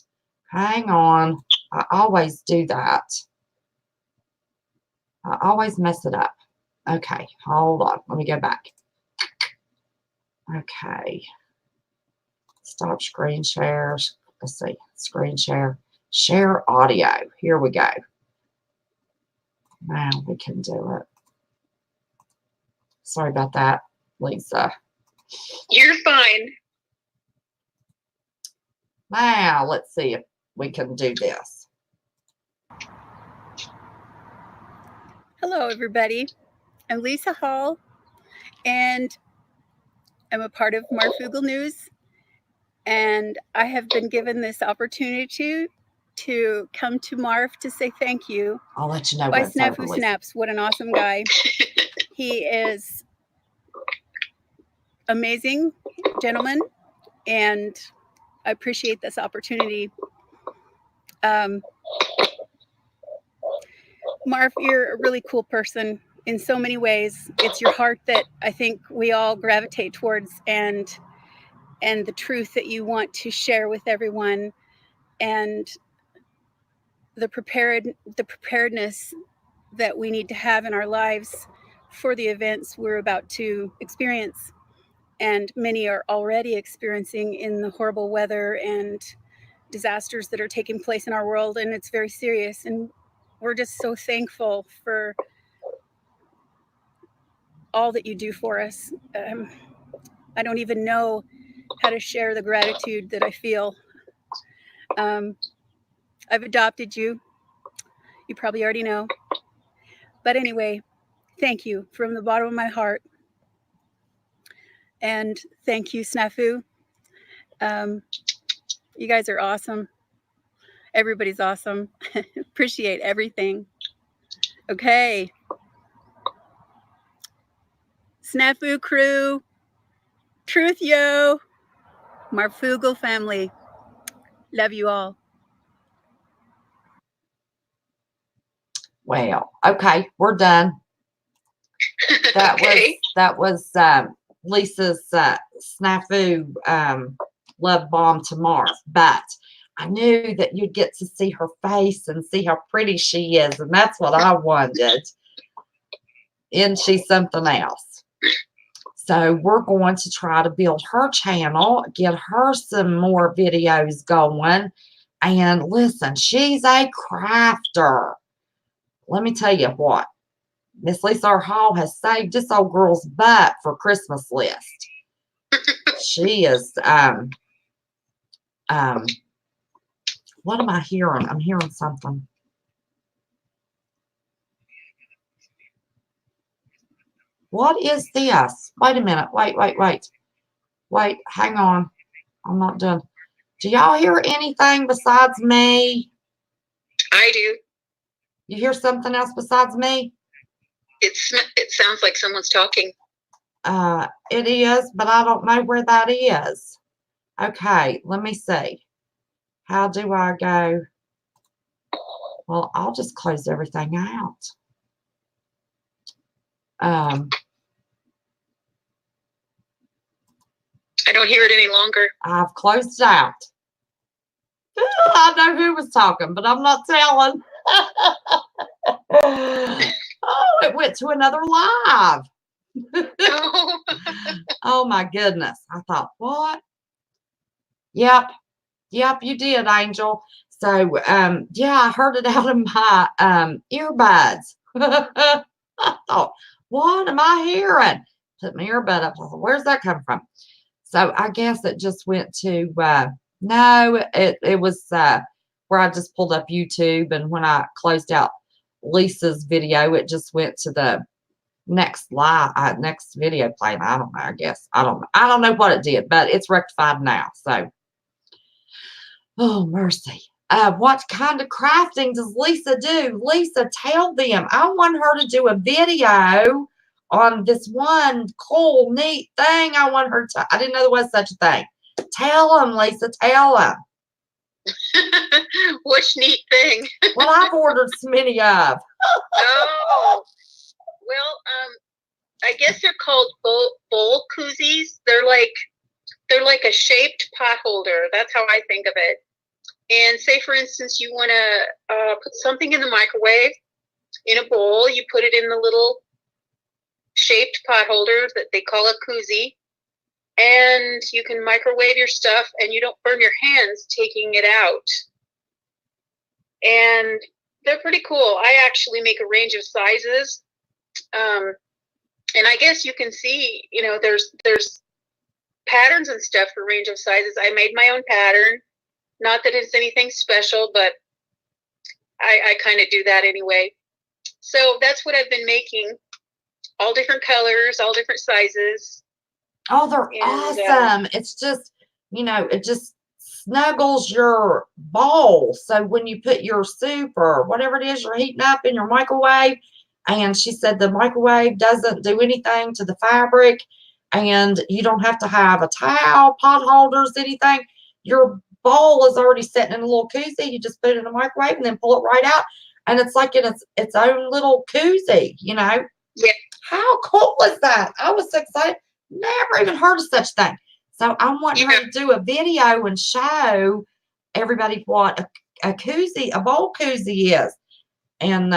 Hang on. I always do that. I always mess it up. Okay, hold on. Let me go back. Okay. Stop screen shares. Let's see. Screen share. Share audio. Here we go. Now we can do it. Sorry about that, Lisa. You're fine. Now let's see if we can do this. Hello, everybody. I'm Lisa Hall, and I'm a part of Marfugal News. And I have been given this opportunity to come to Marv to say thank you. I'll let you know by when it's over, Snafu Lisa. Snaps. What an awesome guy. He is amazing gentleman, and I appreciate this opportunity. Marv, you're a really cool person in so many ways. It's your heart that I think we all gravitate towards, and the truth that you want to share with everyone, and the preparedness that we need to have in our lives for the events we're about to experience, and many are already experiencing in the horrible weather and disasters that are taking place in our world, and it's very serious. And we're just so thankful for all that you do for us. I don't even know how to share the gratitude that I feel. I've adopted you. You probably already know. But anyway, thank you from the bottom of my heart. And thank you, Snafu. You guys are awesome. Everybody's awesome. Appreciate everything. Okay. Snafu crew. Truth yo. Marfugal family. Love you all. Well, okay, we're done. That was Lisa's snafu love bomb to Marv, but I knew that you'd get to see her face and see how pretty she is, and that's what I wanted. Isn't she something else? So we're going to try to build her channel, get her some more videos going, and listen, she's a crafter. Let me tell you what, Miss Lisa R. Hall has saved this old girl's butt for Christmas list. She is, what am I hearing? I'm hearing something. What is this? Wait a minute. Wait, hang on. I'm not done. Do y'all hear anything besides me? I do. You hear something else besides me? It sounds like someone's talking. It is, but I don't know where that is. Okay, let me see. How do I go? Well, I'll just close everything out. Um, I don't hear it any longer. I've closed it out. I know who was talking, but I'm not telling. Oh, it went to another live. Oh. Oh my goodness. I thought, what? Yep, you did, Angel. So yeah, I heard it out of my earbuds. I thought, what am I hearing? Put my earbud up. I thought, where's that come from? So I guess it just went to no, it was where I just pulled up YouTube, and when I closed out Lisa's video, it just went to the next video playing. I don't know. I guess I don't know what it did, but it's rectified now. So, oh mercy. What kind of crafting does Lisa do? Lisa, tell them. I want her to do a video on this one cool, neat thing. I want her to. I didn't know there was such a thing. Tell them, Lisa. Tell them. Which neat thing? Well, I've ordered so many of. Oh, well, I guess they're called bowl koozies. They're like a shaped pot holder. That's how I think of it. And say, for instance, you want to put something in the microwave in a bowl. You put it in the little shaped pot holder that they call a koozie, and you can microwave your stuff, and you don't burn your hands taking it out. And they're pretty cool. I actually make a range of sizes, and I guess you can see, there's patterns and stuff for range of sizes. I made my own pattern. Not that it's anything special, but I kind of do that anyway. So that's what I've been making. All different colors, all different sizes. Oh, they're awesome. It's just, it just snuggles your bowl. So when you put your soup or whatever it is you're heating up in your microwave, and she said the microwave doesn't do anything to the fabric, and you don't have to have a towel, pot holders, anything. Your bowl is already sitting in a little koozie. You just put it in the microwave and then pull it right out, and it's like in its own little koozie, Yeah. How cool is that? I was so excited. Never even heard of such thing. So I want her to do a video and show everybody what a koozie, a bowl koozie is. And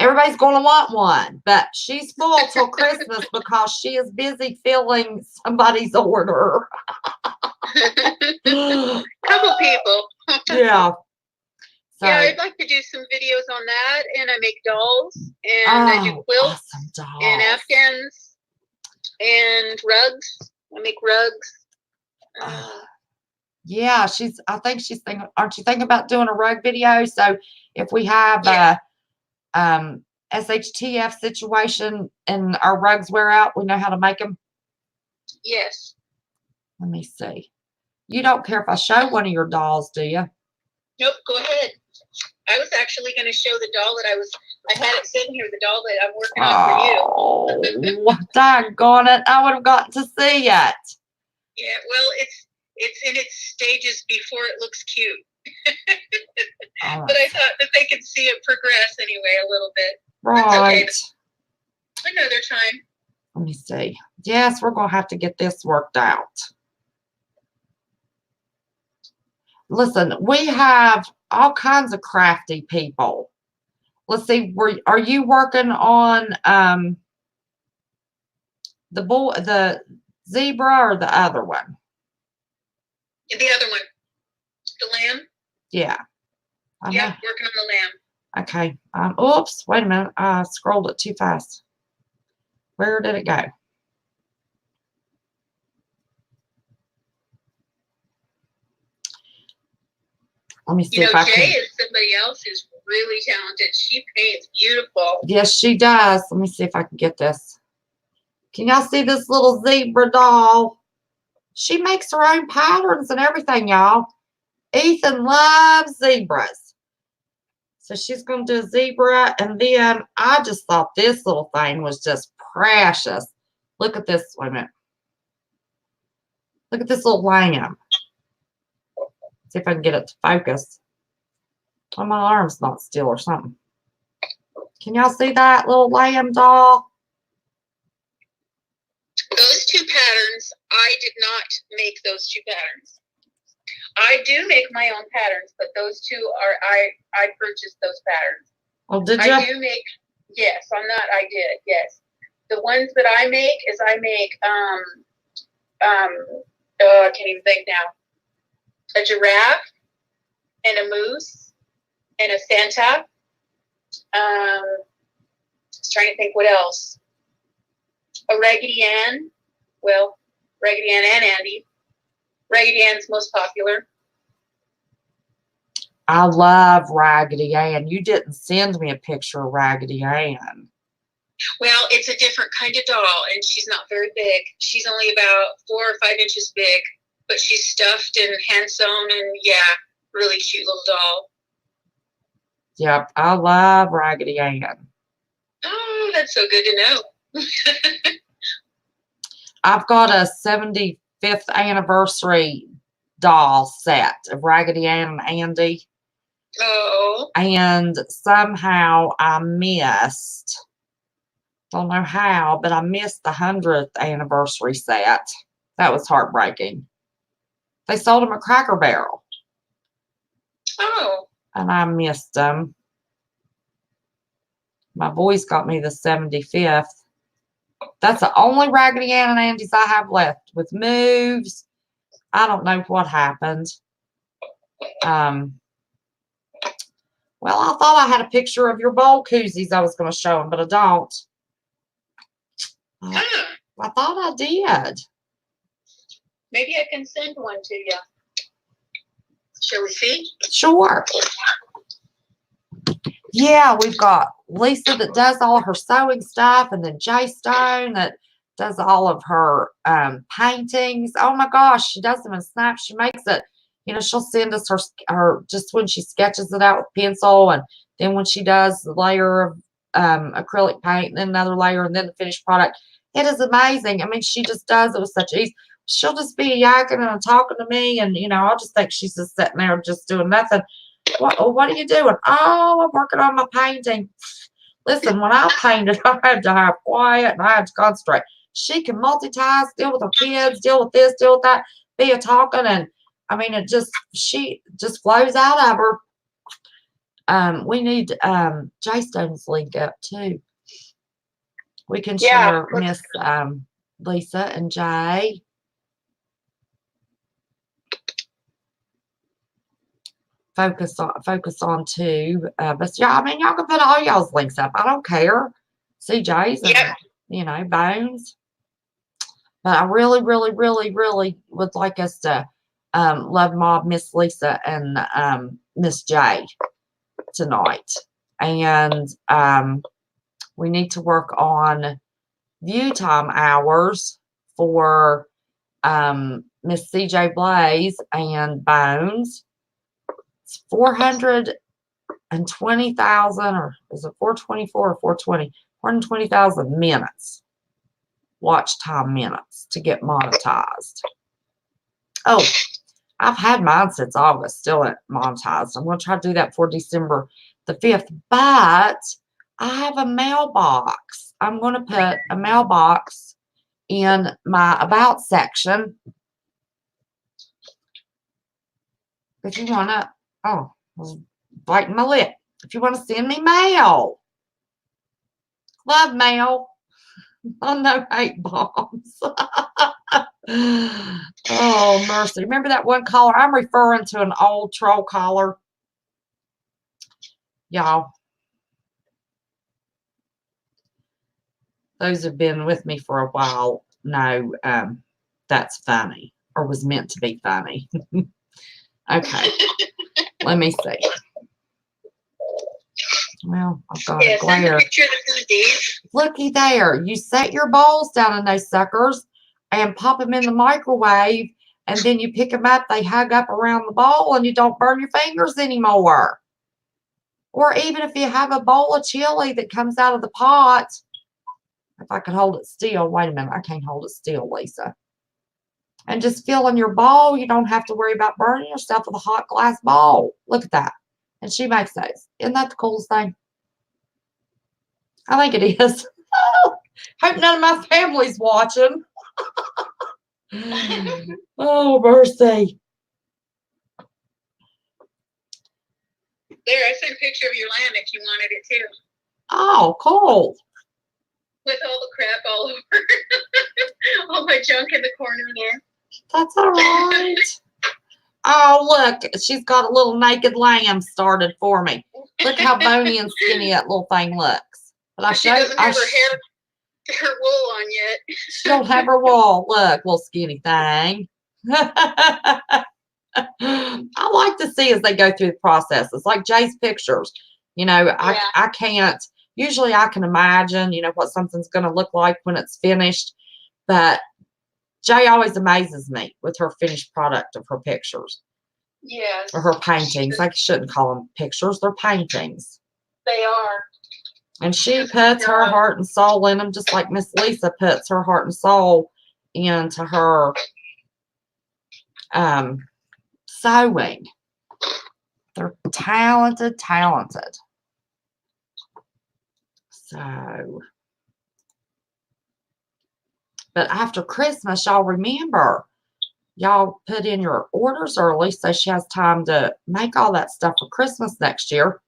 everybody's going to want one, but she's full till Christmas because she is busy filling somebody's order. Couple people. Yeah. So, yeah, I'd like to do some videos on that, and I make dolls, and I do quilts, awesome dolls. and afghans, and rugs. I make rugs. Yeah, I think she's thinking, aren't you thinking about doing a rug video? So if we have SHTF situation and our rugs wear out, we know how to make them. Yes. Let me see. You don't care if I show one of your dolls, do you? Nope, go ahead. I was actually going to show the doll that I had it sitting here, the doll that I'm working on for you. Oh, doggone it. I would have gotten to see it. Yeah, well, it's in its stages before it looks cute. Right. But I thought that they could see it progress anyway a little bit. Right. Okay, another time. Let me see. Yes, we're going to have to get this worked out. Listen, we have all kinds of crafty people. Let's see, are you working on the zebra or the other one? The other one. The lamb? Yeah. Yeah, working on the lamb. Okay. Oops, wait a minute. I scrolled it too fast. Where did it go? Let me see if I can. Jay is somebody else who's really talented. She paints beautiful. Yes, she does. Let me see if I can get this. Can y'all see this little zebra doll? She makes her own patterns and everything, y'all. Ethan loves zebras. So she's going to do a zebra. And then I just thought this little thing was just precious. Look at this. Wait a minute. Look at this little lamb. See if I can get it to focus. Oh, my arm's not still or something. Can y'all see that little lamb doll? Those two patterns, I did not make those two patterns. I do make my own patterns, but those two are, I purchased those patterns. Oh, did you? I do make, yes, on that I did, yes. The ones that I make is I make, I can't even think now. A giraffe and a moose and a Santa. I was trying to think what else. A Raggedy Ann. Well, Raggedy Ann and Andy. Raggedy Ann's most popular. I love Raggedy Ann. You didn't send me a picture of Raggedy Ann. Well, it's a different kind of doll, and she's not very big. She's only about 4 or 5 inches big, but she's stuffed and hand sewn, and yeah, really cute little doll. Yep, I love Raggedy Ann. Oh, that's so good to know. I've got a 75th anniversary doll set of Raggedy Ann and Andy. Oh. And somehow I missed, don't know how, but I missed the 100th anniversary set. That was heartbreaking. They sold them at Cracker Barrel. Oh. And I missed them. My boys got me the 75th. That's the only Raggedy Ann and Andy's I have left. With moves, I don't know what happened. Well, I thought I had a picture of your bowl koozies I was going to show them, but I don't. I thought I did. Maybe I can send one to you. Shall we see? Sure. Yeah, we've got Lisa that does all her sewing stuff, and then Jay Stone that does all of her paintings. Oh my gosh, she does them in snaps. She makes it, you know, she'll send us her just when she sketches it out with pencil, and then when she does the layer of acrylic paint, and then another layer, and then the finished product. It is amazing. I mean, she just does it with such ease. She'll just be yakking and talking to me, and you know, I'll just think she's just sitting there just doing nothing. What are you doing? Oh, I'm working on my painting. Listen, when I painted, I had to have quiet and I had to concentrate. She can multitask, deal with her kids, deal with this, deal with that, be a talking, and I mean, she just flows out of her. We need Jay Stone's link up too. We can share Miss Lisa and Jay. Focus on two. But yeah, I mean, y'all can put all y'all's links up. I don't care. CJ's and you know, Bones. But I really, really, really, really would like us to love mob Miss Lisa and Miss J tonight. And we need to work on view time hours for Miss CJ Blaze and Bones. It's 420,000, or is it 424 or 420? 420,000 minutes, watch time minutes to get monetized. Oh, I've had mine since August, still ain't monetized. I'm going to try to do that for December the 5th, but I have a mailbox. I'm going to put a mailbox in my About section. If you want to, oh, I was biting my lip. If you want to send me mail, love mail. Oh, no hate bombs. Oh, mercy. Remember that one caller? I'm referring to an old troll caller. Y'all. Those have been with me for a while know that's funny, or was meant to be funny. Okay. Let me see. Well, I've got a glare. Looky there. You set your bowls down in those suckers and pop them in the microwave, and then you pick them up. They hug up around the bowl, and you don't burn your fingers anymore. Or even if you have a bowl of chili that comes out of the pot. If I could hold it still. Wait a minute. I can't hold it still, Lisa. And just fill in your bowl. You don't have to worry about burning yourself with a hot glass bowl. Look at that. And she makes those. Isn't that the coolest thing? I think it is. Hope none of my family's watching. Oh, mercy. There, I sent a picture of your lamb if you wanted it too. Oh, cool. With all the crap all over. All my junk in the corner there. That's all right. Oh, look. She's got a little naked lamb started for me. Look how bony and skinny that little thing looks. But She doesn't have her wool on yet. She don't have her wool. Look, little skinny thing. I like to see as they go through the process. It's like Jay's pictures. You know, I can't, usually I can imagine, what something's going to look like when it's finished. But Jay always amazes me with her finished product of her pictures. Yes. Or her paintings. I shouldn't call them pictures. They're paintings. They are. And she puts her heart and soul in them, just like Miss Lisa puts her heart and soul into her sewing. They're talented. So, but after Christmas, y'all remember, y'all put in your orders early so she has time to make all that stuff for Christmas next year.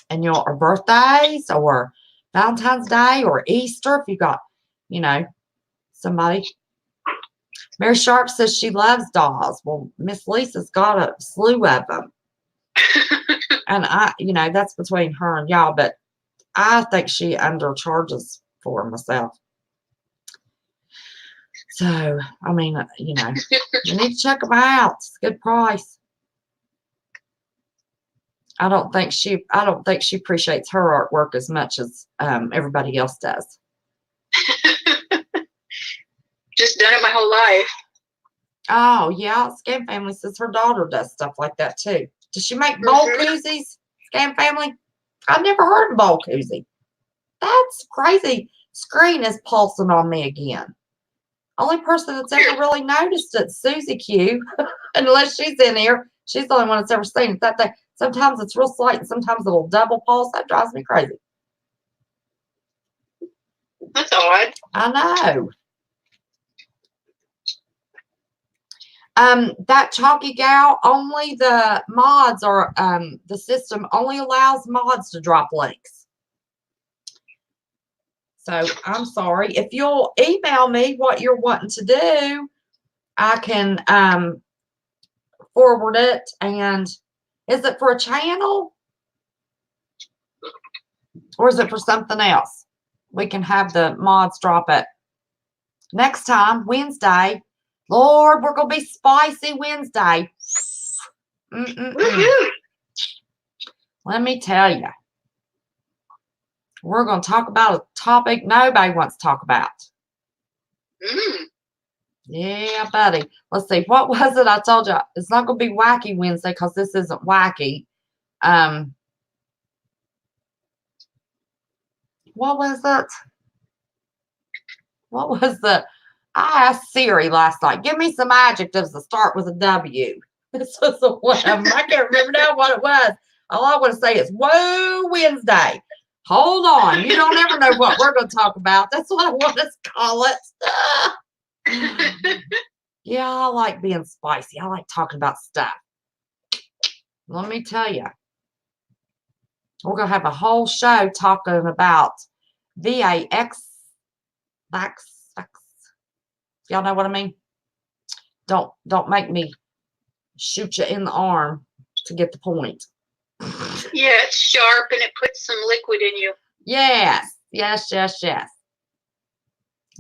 And or birthdays or Valentine's Day or Easter, if you got, somebody. Mary Sharp says she loves dolls. Well, Miss Lisa's got a slew of them. And that's between her and y'all, but I think she undercharges for them herself. So, I mean, you need to check them out. It's a good price. I don't think she appreciates her artwork as much as everybody else does. Just done it my whole life. Oh, yeah. Scam Family says her daughter does stuff like that too. Does she make bowl koozies, Scam Family? I've never heard of bowl koozie. That's crazy. Screen is pulsing on me again. Only person that's ever really noticed it, Susie Q. Unless she's in here. She's the only one that's ever seen it. That thing. Sometimes it's real slight and sometimes it'll double pulse. That drives me crazy. That's odd. I know. That Chalky Gal, only the mods are, the system only allows mods to drop links. So I'm sorry. If you'll email me what you're wanting to do, I can forward it. And is it for a channel? Or is it for something else? We can have the mods drop it. Next time, Wednesday. Lord, we're going to be spicy Wednesday. Let me tell you. We're going to talk about a topic nobody wants to talk about. Yeah, buddy. Let's see. What was it I told you? It's not going to be wacky Wednesday because this isn't wacky. What was it? What was the... I asked Siri last night, give me some adjectives that start with a W. This was one of them. I can't remember now what it was. All I want to say is, whoa, Wednesday. Hold on. You don't ever know what we're going to talk about. That's what I want us to call it. Yeah, I like being spicy. I like talking about stuff. Let me tell you. We're going to have a whole show talking about VAX. Y'all know what I mean? Don't make me shoot you in the arm to get the point. Yeah, it's sharp and it puts some liquid in you. Yes. Well,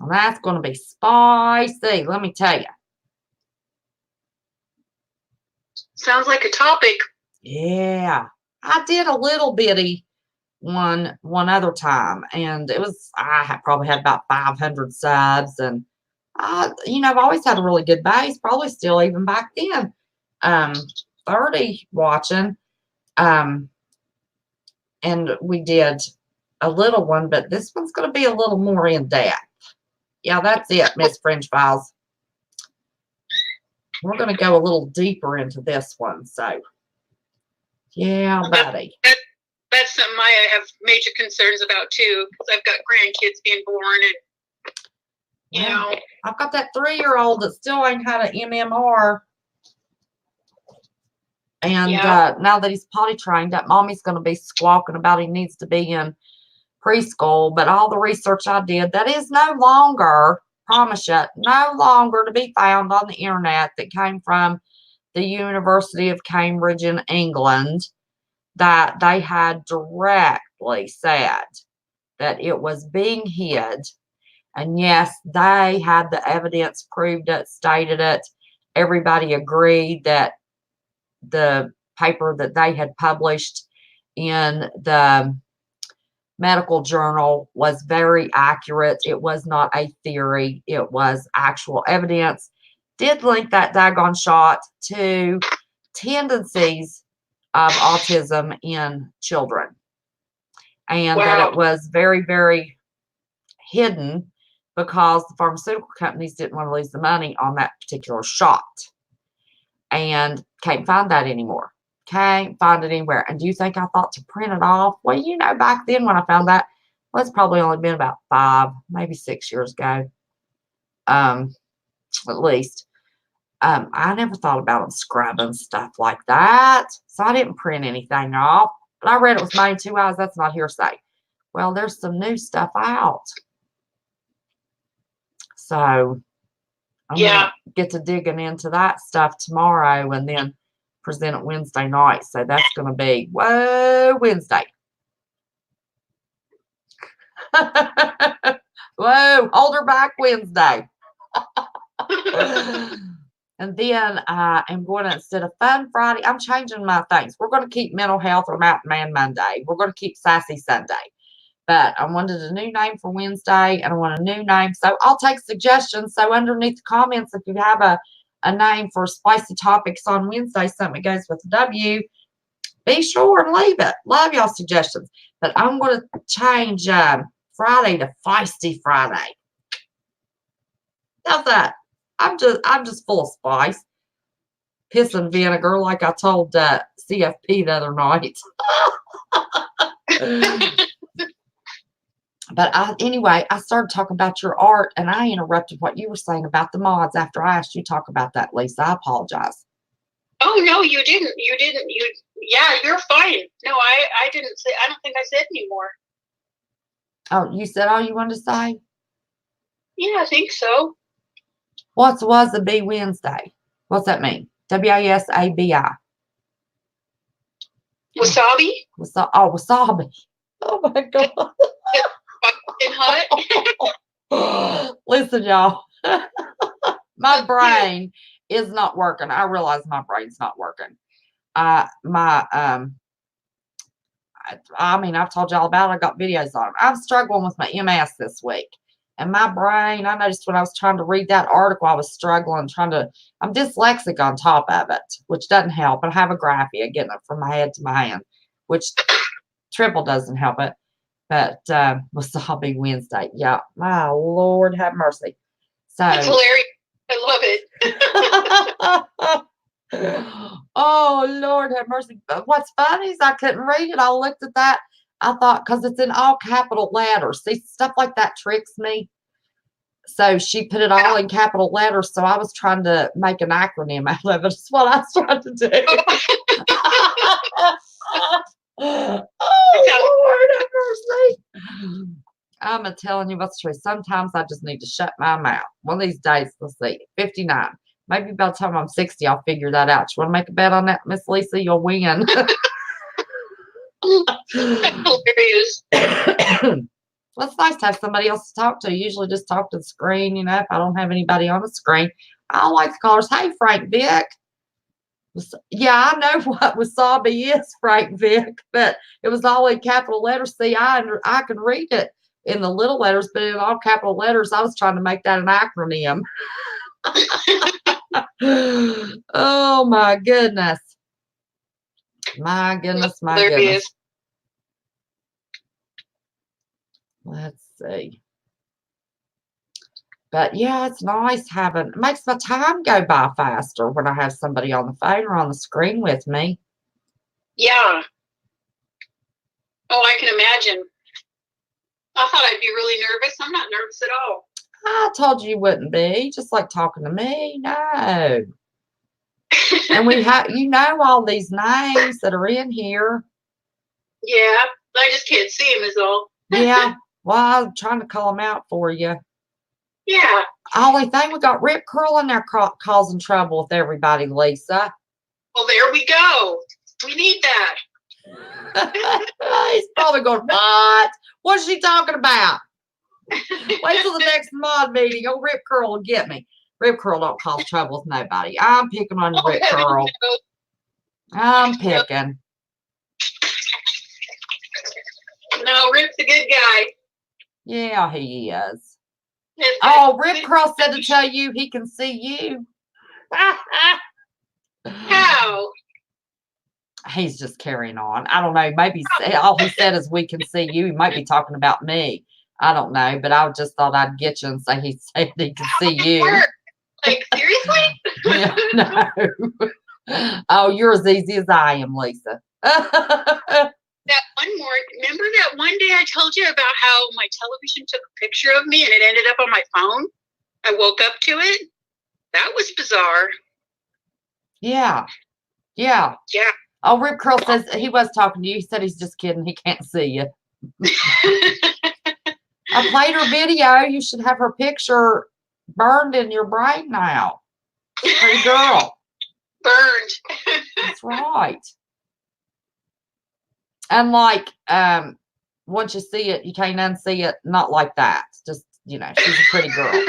that's going to be spicy, let me tell you. Sounds like a topic. Yeah. I did a little bitty one other time, and it was, probably had about 500 subs, and I've always had a really good base, probably still even back then. 30 watching. And we did a little one, but this one's going to be a little more in depth. Yeah, that's it, Miss Fringe Files. We're going to go a little deeper into this one. So, yeah, buddy. that's something I have major concerns about too, because I've got grandkids being born, and you know. I've got that 3-year-old that still ain't had an MMR. And now that he's potty trained, that mommy's going to be squawking about he needs to be in preschool. But all the research I did, that is no longer, promise you, no longer to be found on the internet, that came from the University of Cambridge in England, that they had directly said that it was being hid. And yes, they had the evidence, proved it, stated it. Everybody agreed that the paper that they had published in the medical journal was very accurate. It was not a theory. It was actual evidence. Did link that daggone shot to tendencies of autism in children. And that it was very, very hidden because the pharmaceutical companies didn't want to lose the money on that particular shot. And can't find that anymore. Can't find it anywhere. And do you think I thought to print it off? Well, you know, back then when I found that, well, it's probably only been about 5, maybe 6 years ago. At least. I never thought about them scrubbing stuff like that. So I didn't print anything off. But I read it with my own 2 eyes. That's not hearsay. Well, there's some new stuff out. So I'm gonna get to digging into that stuff tomorrow and then present it Wednesday night. So that's going to be, whoa, Wednesday. Whoa, hold her back Wednesday. And then I am going to, instead of Fun Friday, I'm changing my things. We're going to keep Mental Health or Mountain Man Monday. We're going to keep Sassy Sunday. But I wanted a new name for Wednesday, and I want a new name. So I'll take suggestions. So underneath the comments, if you have a name for spicy topics on Wednesday, something that goes with W, be sure and leave it. Love y'all suggestions. But I'm going to change Friday to Feisty Friday. How's that? I'm just full of spice. Piss and vinegar, like I told CFP the other night. But anyway, I started talking about your art, and I interrupted what you were saying about the mods after I asked you to talk about that, Lisa. I apologize. Oh, no, you didn't. Yeah, you're fine. No, I didn't say, I don't think I said anymore. Oh, you said all you wanted to say? Yeah, I think so. What's was the B Wednesday? What's that mean? WASABI. Wasabi? Wasabi. Oh, my God. And hot. Listen, y'all. My brain is not working. I realize my brain's not working. I mean, I've told y'all about it. I got videos on it. I'm struggling with my MS this week. And my brain, I noticed when I was trying to read that article, I was struggling, I'm dyslexic on top of it, which doesn't help. And I have agraphia, getting it from my head to my hand, which triple doesn't help it. But Wasabi Wednesday. Yeah, my Lord have mercy. So that's hilarious. I love it. Oh, Lord have mercy. But what's funny is I couldn't read it. I looked at that. I thought, because it's in all capital letters. See, stuff like that tricks me. So she put it all in capital letters. So I was trying to make an acronym out of it. That's what I was trying to do. Oh, Lord have mercy. I'm telling you what's true. Sometimes I just need to shut my mouth. One of these days, let's see, 59. Maybe by the time I'm 60, I'll figure that out. You want to make a bet on that, Miss Lisa? You'll win. hilarious. Well, it's nice to have somebody else to talk to. Usually just talk to the screen, you know, if I don't have anybody on the screen. I like the callers. Hey, Frank Vic. Yeah, I know what wasabi is, Frank Vic, but it was all in capital letters. See, I can read it in the little letters, but in all capital letters, I was trying to make that an acronym. Oh, my goodness. My goodness, my goodness. Let's see. But yeah, it's nice it makes my time go by faster when I have somebody on the phone or on the screen with me. Yeah. Oh, I can imagine. I thought I'd be really nervous. I'm not nervous at all. I told you wouldn't be. Just like talking to me. No. And we have, all these names that are in here. Yeah, I just can't see him is all. Yeah. Well, I'm trying to call them out for you. Yeah. Only thing, we got Rip Curl in there causing trouble with everybody, Lisa. Well, there we go. We need that. He's probably going, what? What's she talking about? Wait till the next mod meeting. Oh, Rip Curl will get me. Rip Curl don't cause trouble with nobody. I'm picking on you, Rip Curl. I'm picking. No, Rip's a good guy. Yeah, he is. Oh, Rip Curl said to tell you he can see you. How? He's just carrying on. I don't know. Maybe all he said is we can see you. He might be talking about me. I don't know, but I just thought I'd get you and say he said he can see you. Like, seriously? Yeah, no. Oh, you're as easy as I am, Lisa. That one more, remember that one day I told you about how my television took a picture of me and it ended up on my phone? I woke up to it. That was bizarre. Yeah. Yeah. Yeah. Oh, Rip Curl says he was talking to you. He said he's just kidding. He can't see you. I played her video. You should have her picture burned in your brain now. Pretty girl. Burned. That's right. And like, once you see it, you can't unsee it. Not like that. Just, she's a pretty girl.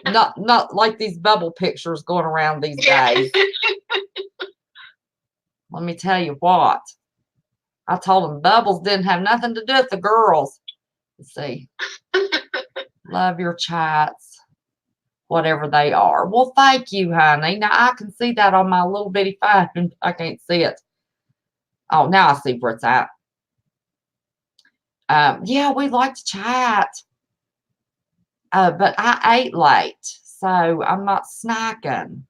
Not like these bubble pictures going around these days. Let me tell you what. I told them bubbles didn't have nothing to do with the girls. Let's see. Love your chats. Whatever they are. Well, thank you, honey. Now, I can see that on my little bitty phone. I can't see it. Oh, now I see where it's at. Yeah, we like to chat. But I ate late, so I'm not snacking.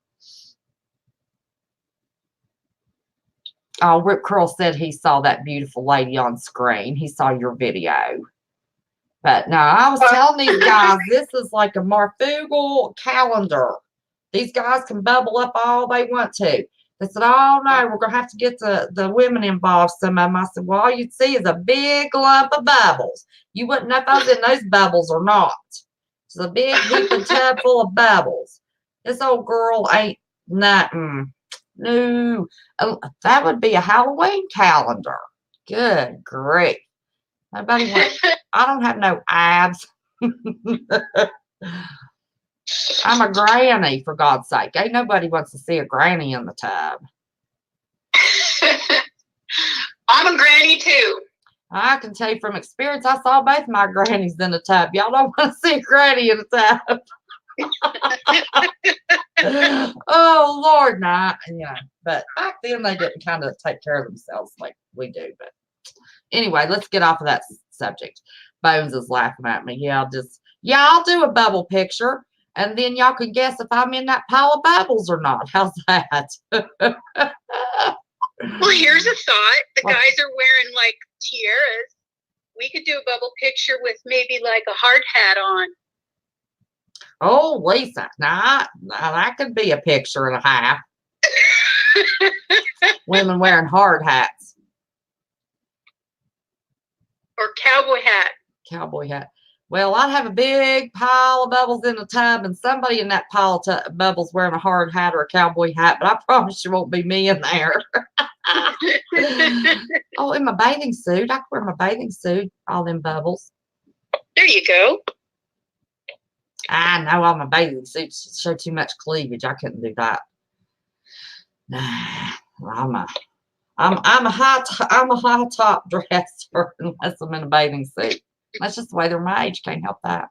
Oh, Rip Curl said he saw that beautiful lady on screen. He saw your video. But no, I was telling these guys, this is like a Marfugal calendar. These guys can bubble up all they want to. They said, oh, no, we're going to have to get the women involved, some of them. I said, well, all you'd see is a big lump of bubbles. You wouldn't know if I was in those bubbles or not. It's a big heaping tub full of bubbles. This old girl ain't nothing. No, that would be a Halloween calendar. Good grief. Nobody wants, I don't have no abs. I'm a granny, for God's sake. Ain't nobody wants to see a granny in the tub. I'm a granny too. I can tell you from experience, I saw both my grannies in the tub. Y'all don't want to see a granny in the tub. Oh, Lord, nah. But back then they didn't kind of take care of themselves like we do. But anyway, let's get off of that subject. Bones is laughing at me. Yeah, I'll do a bubble picture. And then y'all can guess if I'm in that pile of bubbles or not. How's that? Well, here's a thought. The guys are wearing like tiaras. We could do a bubble picture with maybe like a hard hat on. Oh, Lisa. Now that could be a picture and a half. Women wearing hard hats. Or cowboy hat. Cowboy hat. Well, I'd have a big pile of bubbles in the tub and somebody in that pile of bubbles wearing a hard hat or a cowboy hat, but I promise you won't be me in there. Oh, in my bathing suit. I could wear my bathing suit, all them bubbles. There you go. I know all my bathing suits show too much cleavage. I couldn't do that. Nah, I'm a high top dresser unless I'm in a bathing suit. That's just the way they're made. You can't help that.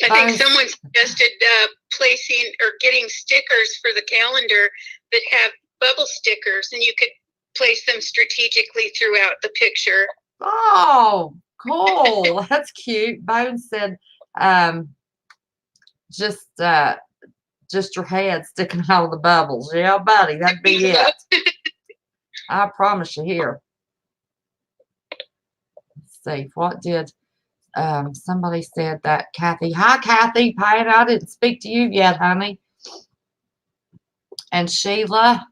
I think someone suggested placing or getting stickers for the calendar that have bubble stickers, and you could place them strategically throughout the picture. Oh, cool. That's cute. Bones said, just your head sticking out of the bubbles. Yeah, buddy, that'd be it. I promise you here. Let's see, what did somebody said that Kathy. Hi, Kathy. Payne, I didn't speak to you yet, honey. And Sheila,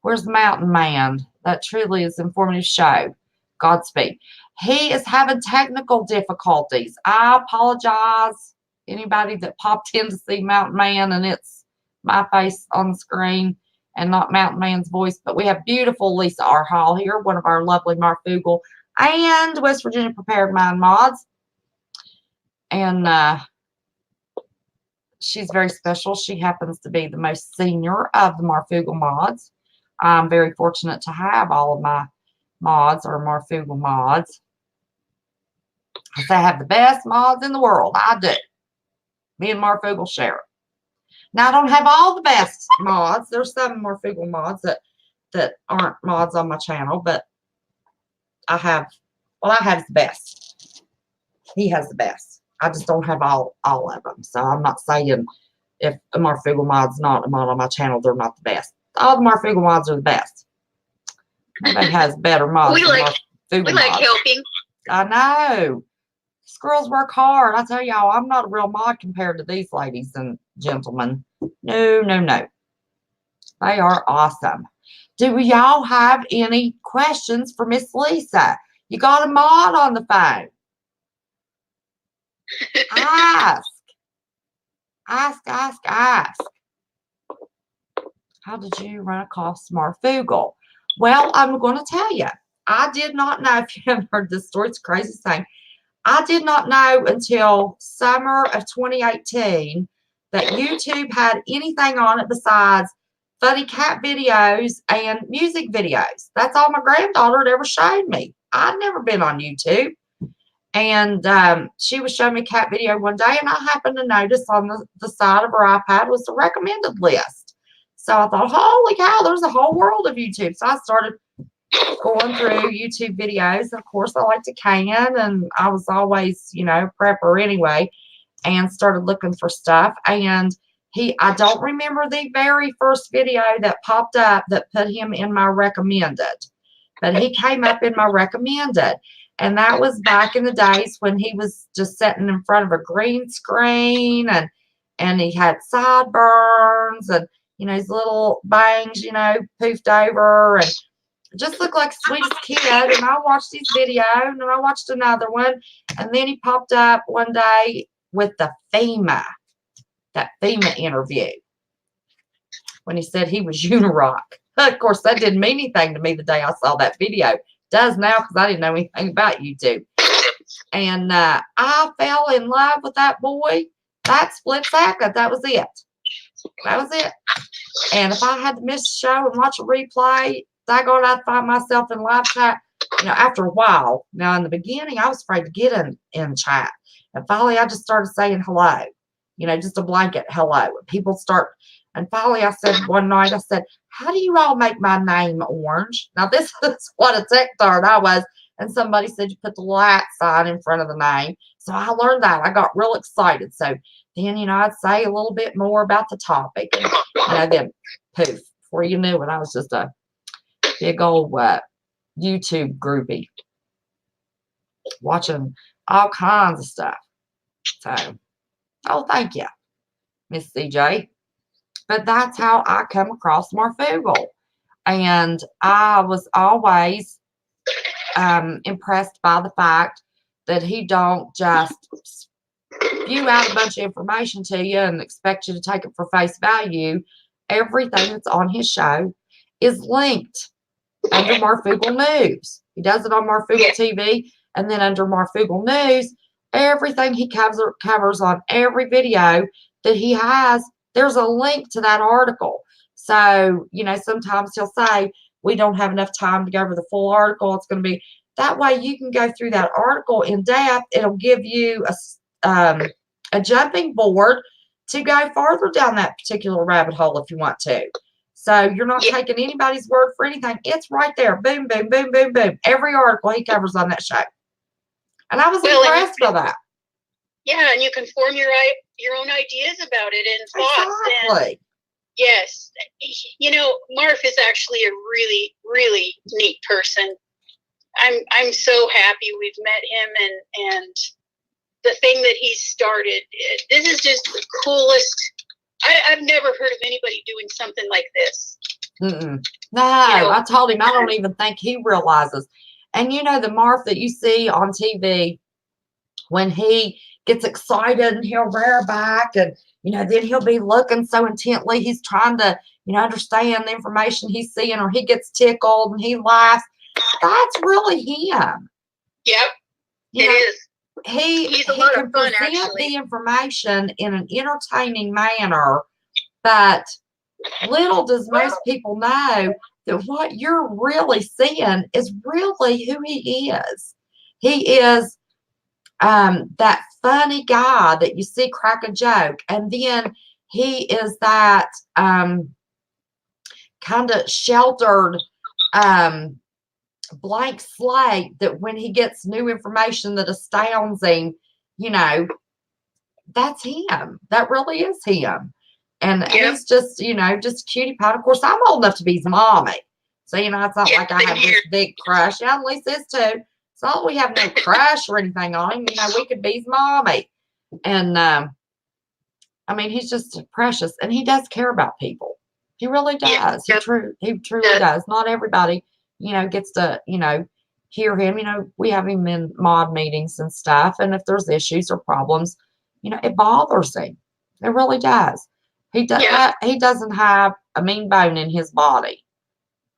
where's the Mountain Man? That truly is an informative show. Godspeed. He is having technical difficulties. I apologize. Anybody that popped in to see Mountain Man and it's my face on the screen and not Mountain Man's voice. But we have beautiful Lisa R. Hall here, one of our lovely Marfoogle and West Virginia Prepared Mind mods. And she's very special. She happens to be the most senior of the Marfoogle mods. I'm very fortunate to have all of my mods or Marfoogle mods. I say I have the best mods in the world. I do. Me and Marfoogle share it. Now, I don't have all the best mods. There's some Marfoogle mods that aren't mods on my channel, but I have the best. He has the best. I just don't have all of them. So I'm not saying if a Marfoogle mod's not a mod on my channel, they're not the best. All the Marfoogle mods are the best. Nobody has better mods than Marfoogle mods. We like helping. I know. These girls work hard. I tell y'all, I'm not a real mod compared to these ladies and gentlemen. No, no, no. They are awesome. Do y'all have any questions for Miss Lisa? You got a mod on the phone. Ask. How did you run across Marfoogle? Well, I'm going to tell you. I did not know, if you haven't heard this story, it's the craziest thing. I did not know until summer of 2018 that YouTube had anything on it besides funny cat videos and music videos. That's all my granddaughter had ever showed me. I'd never been on YouTube. And she was showing me a cat video one day, and I happened to notice on the side of her iPad was the recommended list. So I thought, holy cow, there's a whole world of YouTube. So I started going through YouTube videos. Of course, I like to can, and I was always, prepper anyway, and started looking for stuff. And I don't remember the very first video that popped up that put him in my recommended, but he came up in my recommended. And that was back in the days when he was just sitting in front of a green screen and he had sideburns and, his little bangs, poofed over and just looked like the sweetest kid. And I watched his video and then I watched another one. And then he popped up one day with that FEMA interview when he said he was Unirock. Of course, that didn't mean anything to me the day I saw that video. Does now because I didn't know anything about YouTube. And I fell in love with that boy. That split second, that was it. That was it. And if I had to miss a show and watch a replay, I'd find myself in live chat, after a while. Now, in the beginning, I was afraid to get in chat. And finally, I just started saying hello, just a blanket hello. And finally, I said one night, how do you all make my name orange? Now, this is what a tech tart I was. And somebody said you put the light sign in front of the name. So I learned that. I got real excited. So then, I'd say a little bit more about the topic. And, then poof, before you knew it, I was just a big old YouTube groupie watching all kinds of stuff. So, thank you, Miss CJ. But that's how I come across Marfoogle. And I was always impressed by the fact that he don't just spew out a bunch of information to you and expect you to take it for face value. Everything that's on his show is linked under Marfoogle News. He does it on Marfoogle TV, and then under Marfoogle News, everything he covers on every video that he has, there's a link to that article. So, sometimes he'll say, we don't have enough time to go over the full article. It's going to be that way. You can go through that article in depth. It'll give you a jumping board to go farther down that particular rabbit hole if you want to. So you're not taking anybody's word for anything. It's right there. Boom, boom, boom, boom, boom. Every article he covers on that show. And I was impressed by that. Yeah, and you can form your own ideas about it and thoughts. Exactly. Yes. You know, Marv is actually a really, really neat person. I'm so happy we've met him, and the thing that he started. This is just the coolest. I've never heard of anybody doing something like this. Mm-mm. No, I told him I don't even think he realizes. And you know, the Marv that you see on TV, when he gets excited and he'll rear back, and you know, then he'll be looking so intently, he's trying to, you know, understand the information he's seeing, or he gets tickled and he laughs. That's really him. Yep, You it know, is. He a lot can of fun, present actually. the information in an entertaining manner, but little does most people know that what you're really seeing is really who he is. He is that funny guy that you see crack a joke, and then he is that kind of sheltered blank slate that when he gets new information that astounds him, you know, that's him. That really is him. And he's just, you know, just cutie pie. Of course, I'm old enough to be his mommy. So, you know, it's not like I have this big crush. Yeah, Lisa is too. It's not like we have no crush or anything on him. You know, we could be his mommy. And, I mean, he's just precious. And he does care about people. He really does. He truly does. Not everybody, you know, gets to, you know, hear him. You know, we have him in mod meetings and stuff. And if there's issues or problems, you know, it bothers him. It really does. He doesn't have a mean bone in his body.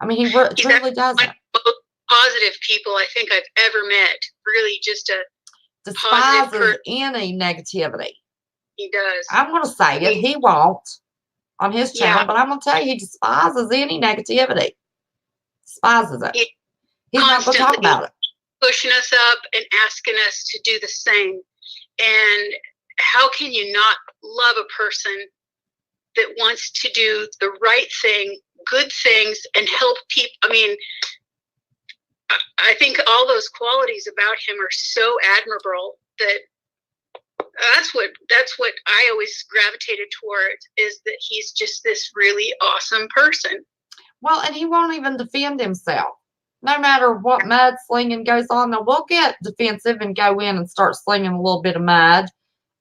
I mean, he truly doesn't. One of the most positive people I think I've ever met. Really, just a despises any negativity. He does. I'm going to say it. He won't on his channel, but I'm going to tell you, he despises any negativity. Despises it. He's not going to talk about it. Pushing us up and asking us to do the same. And how can you not love a person that wants to do the right thing, good things, and help people? I mean, I think all those qualities about him are so admirable that that's what I always gravitated toward, is that he's just this really awesome person. Well, and he won't even defend himself. No matter what mud slinging goes on, now we'll get defensive and go in and start slinging a little bit of mud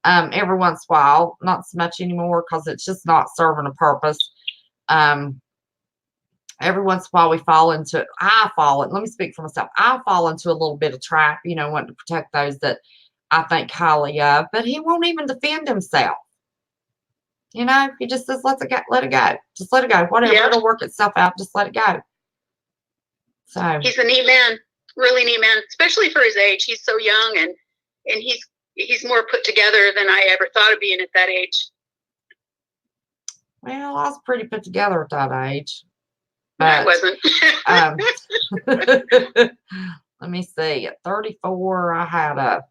every once in a while. Not so much anymore because it's just not serving a purpose. Every once in a while we fall into, let me speak for myself. I fall into a little bit of trap, you know, wanting to protect those that I think highly of, but he won't even defend himself. You know, he just says, let it go. Just let it go. Whatever, it'll work itself out. Just let it go. So he's a neat man, really neat man, especially for his age. He's so young, and he's more put together than I ever thought of being at that age. Well, I was pretty put together at that age. But, I wasn't. Let me see. At 34, I had a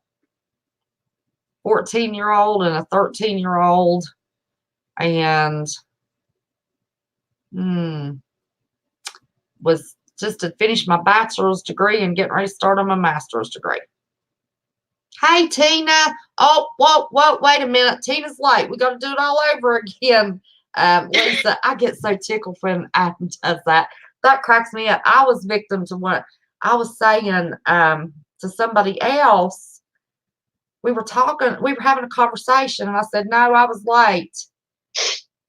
14-year-old and a 13-year-old, and was just to finish my bachelor's degree and getting ready to start on my master's degree. Hey, Tina. Oh, whoa, wait a minute. Tina's late. We got to do it all over again. Lisa, I get so tickled when Adam does that. That cracks me up. I was victim to what I was saying to somebody else. We were having a conversation, and I said, no, I was late.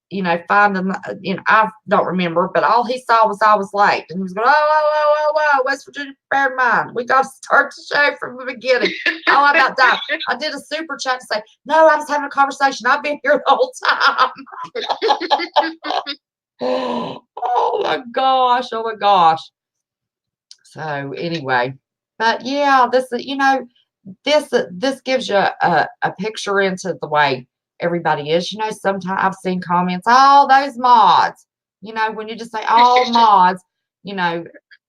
You know, I don't remember, but all he saw was I was late. And he was going, oh, West Virginia, bear in mind, we got to start the show from the beginning. Oh, I about died. I did a super chat to say, no, I was having a conversation. I've been here the whole time. Oh my gosh. So anyway, but yeah, this gives you a picture into the way everybody is. You know, sometimes I've seen comments, oh, those mods, you know, when you just say all mods, you know,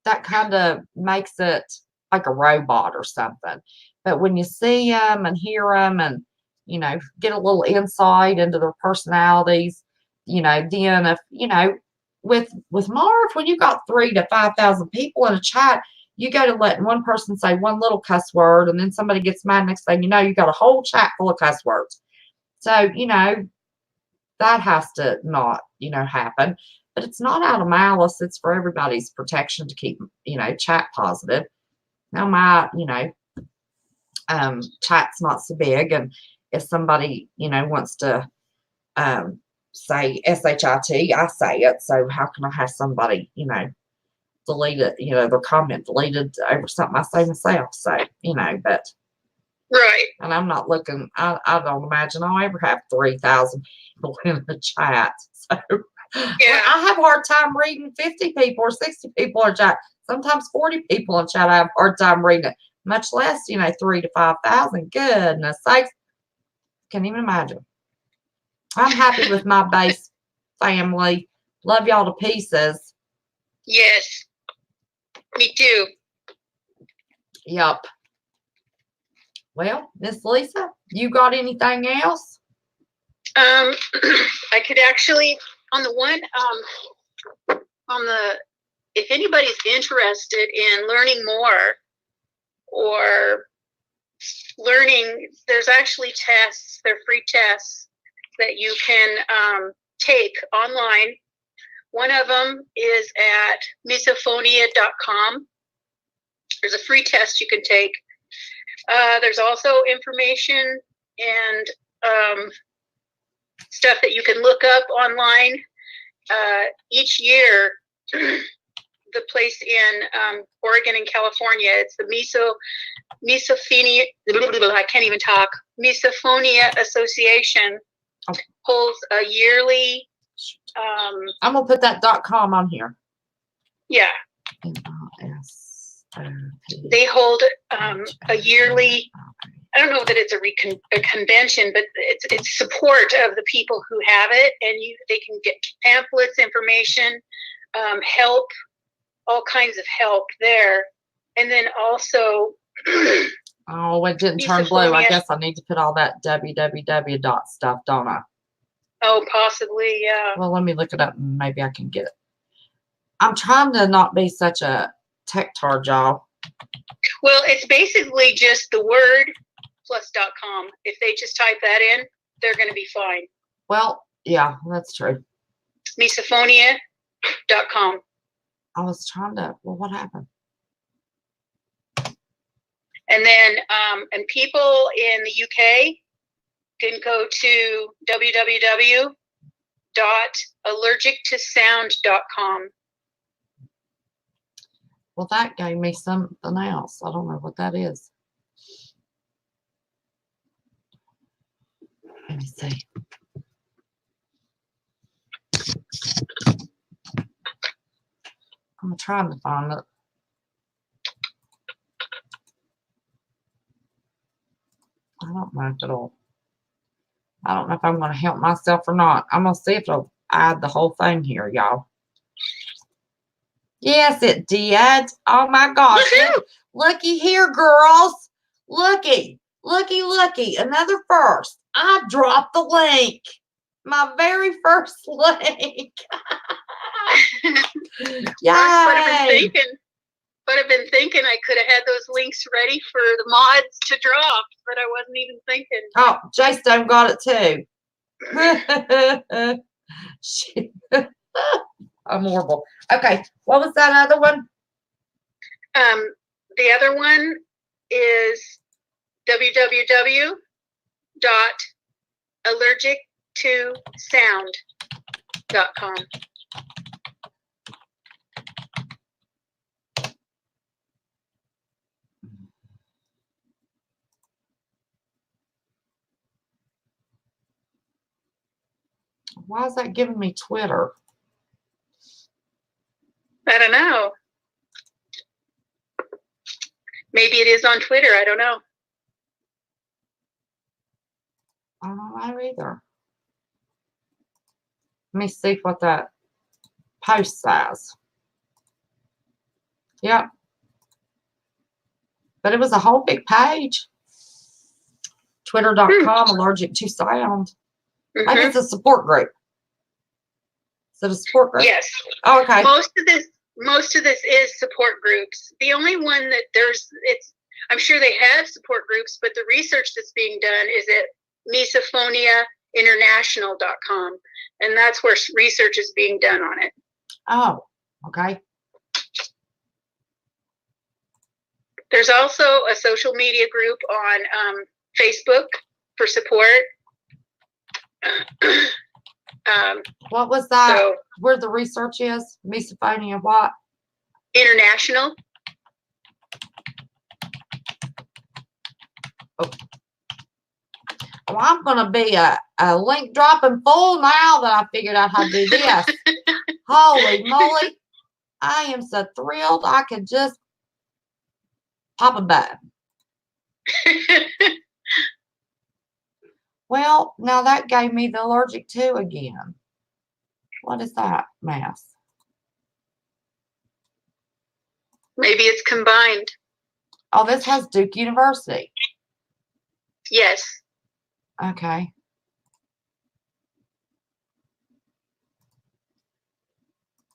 that kind of makes it like a robot or something. But when you see them and hear them and, you know, get a little insight into their personalities, you know, then if, you know, with Marv, when you got 3,000 to 5,000 people in a chat, you go to letting one person say one little cuss word, and then somebody gets mad. Next thing you know, you got a whole chat full of cuss words. So, you know, that has to not, happen. But it's not out of malice. It's for everybody's protection to keep, chat positive. Now chat's not so big, and if somebody, wants to say SHIT, I say it. So how can I have somebody, delete it, their comment deleted over something I say myself? So, but Right. and I'm not looking, I don't imagine I'll ever have 3,000 people in the chat. So Yeah. I have a hard time reading 50 people or 60 people in chat. Sometimes 40 people in chat, I have a hard time reading it, much less, 3,000 to 5,000. Goodness sakes. Can't even imagine. I'm happy with my base family. Love y'all to pieces. Yes. Me too. Yup. Well, Miss Lisa, you got anything else? I could actually, on the one, if anybody's interested in learning more or learning, there's actually tests, they're free tests that you can take online. One of them is at misophonia.com. There's a free test you can take. There's also information and stuff that you can look up online. Each year, the place in Oregon and California, it's the Misophonia, I can't even talk, Misophonia Association holds a yearly. I'm going to put that .com on here. Yeah. They hold a yearly, I don't know that it's a convention, but it's support of the people who have it, and they can get pamphlets, information, help, all kinds of help there. And then also oh, it didn't turn blue. I guess I need to put all that www dot stuff, don't I? Oh, possibly, yeah. Well, let me look it up and maybe I can get it. I'm trying to not be such a tech tard, y'all. Well, it's basically just the word plus .com. If they just type that in, they're going to be fine. Well, yeah, that's true. Misophonia.com. I was trying to, well, what happened? And then, and people in the UK can go to www.allergictosound.com. Well, that gave me something else. I don't know what that is. Let me see. I'm trying to find it. I don't know if it'll, I don't know if I'm going to help myself or not. I'm going to see if it'll add the whole thing here, y'all. Yes, it did. Oh my gosh. Looky here, girls. Looky. Another first. I dropped the link. My very first link. Yay. But I've been thinking I could have had those links ready for the mods to drop, but I wasn't even thinking. Oh, J-Stone got it too. I'm horrible. Okay, what was that other one? The other one is www.allergictosound.com. Why is that giving me Twitter? I don't know. Maybe it is on Twitter. I don't know. I don't know either. Let me see what that post says. Yep. But it was a whole big page. Twitter.com, allergic to sound. Maybe it's a support group. Is it a support group? Yes. Oh, okay. Most of this is support groups. The only one that I'm sure they have support groups, but the research that's being done is at Misophonia international.com, and that's where research is being done on it. Oh, okay. There's also a social media group on Facebook for support. What was that? So, where the research is? Misophonia what? international. Oh. Well, I'm going to be a link dropping fool now that I figured out how to do this. Holy moly. I am so thrilled I could just pop a button. Well, now that gave me the allergic to again. What is that mess? Maybe it's combined. Oh, this has Duke University. Yes. Okay.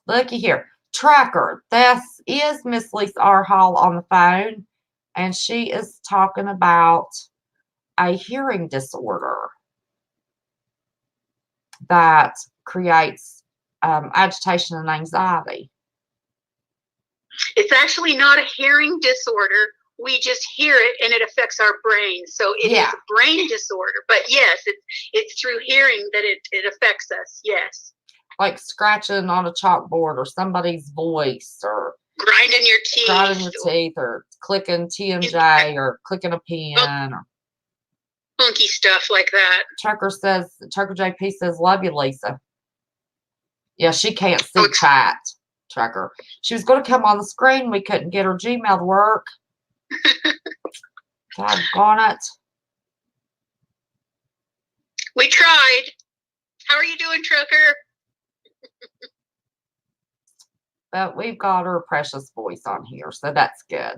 Looky here. Tracker. This is Miss Lisa R. Hall on the phone, and she is talking about a hearing disorder that creates agitation and anxiety. It's actually not a hearing disorder. We just hear it and it affects our brain. So it is a brain disorder. But yes, it's through hearing that it affects us. Yes. Like scratching on a chalkboard or somebody's voice or grinding your teeth. Or clicking TMJ or clicking a pen or funky stuff like that. Trucker JP says, love you, Lisa. Yeah, she can't see chat, Trucker. She was going to come on the screen. We couldn't get her Gmail to work. Doggone it. We tried. How are you doing, Trucker? But we've got her precious voice on here, so that's good.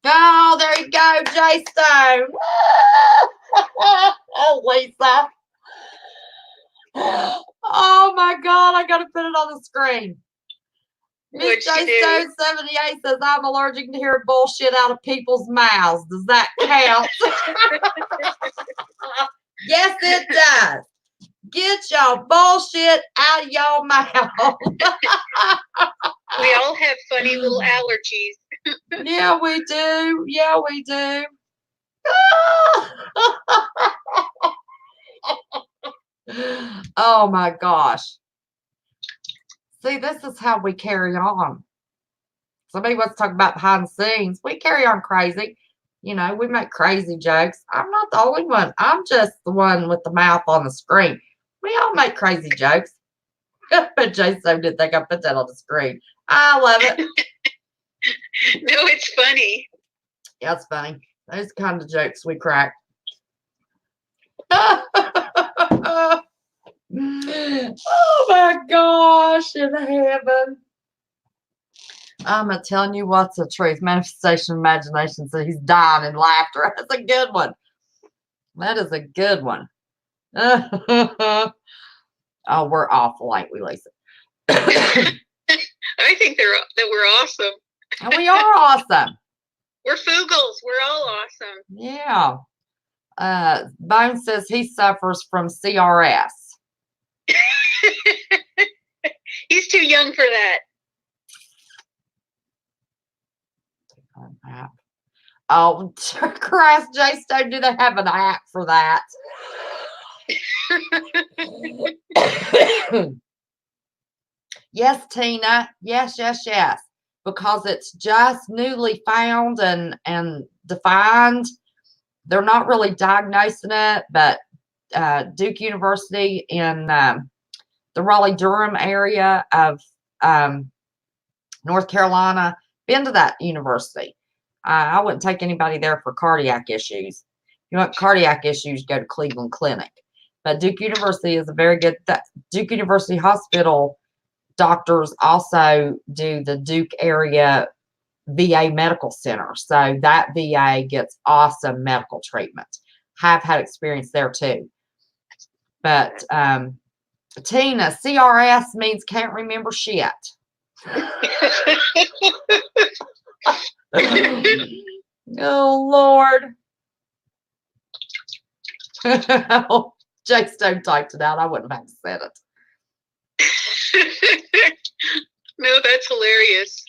Oh, there you go, Jay Stone. Oh, Lisa. Oh, my God. I got to put it on the screen. Miss Jay Stone 78 says, I'm allergic to hearing bullshit out of people's mouths. Does that count? Yes, it does. Get your bullshit out of your mouth. We all have funny little allergies. Yeah, we do. Yeah, we do. Oh my gosh. See, this is how we carry on. Somebody wants to talk about behind the scenes. We carry on crazy. You know, we make crazy jokes. I'm not the only one. I'm just the one with the mouth on the screen. We all make crazy jokes. But Jason didn't think I put that on the screen. I love it. No, it's funny. Yeah, it's funny. Those kind of jokes we crack. Oh my gosh, in heaven. I'm not telling you what's the truth. Manifestation imagination says he's dying in laughter. That's a good one. That is a good one. Oh, we're awful, ain't we, Lisa? I think that we're awesome. And we are awesome. We're Fugals. We're all awesome. Yeah. Bone says he suffers from CRS. He's too young for that. Oh, Christ, Jay Stone, do they have an app for that? Yes, Tina. Yes. Because it's just newly found and defined. They're not really diagnosing it, but Duke University in the Raleigh-Durham area of North Carolina, been to that university. I wouldn't take anybody there for cardiac issues. You want cardiac issues, go to Cleveland Clinic. But Duke University is a very good, Duke University Hospital doctors also do the Duke area VA medical center. So that VA gets awesome medical treatment. Have had experience there too. But Tina, CRS means can't remember shit. Oh, Lord. Jay Stone typed it out. I wouldn't have said it. No, that's hilarious.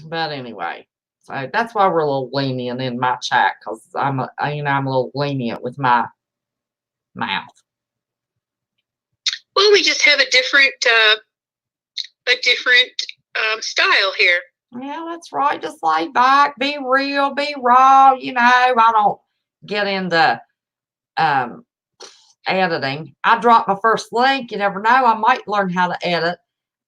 But anyway, so that's why we're a little lenient in my chat, because I'm a little lenient with my mouth. Well, we just have a different style here. Yeah, that's right. Just lay back, be real, be raw. I don't get into editing. I dropped my first link. You never know. I might learn how to edit.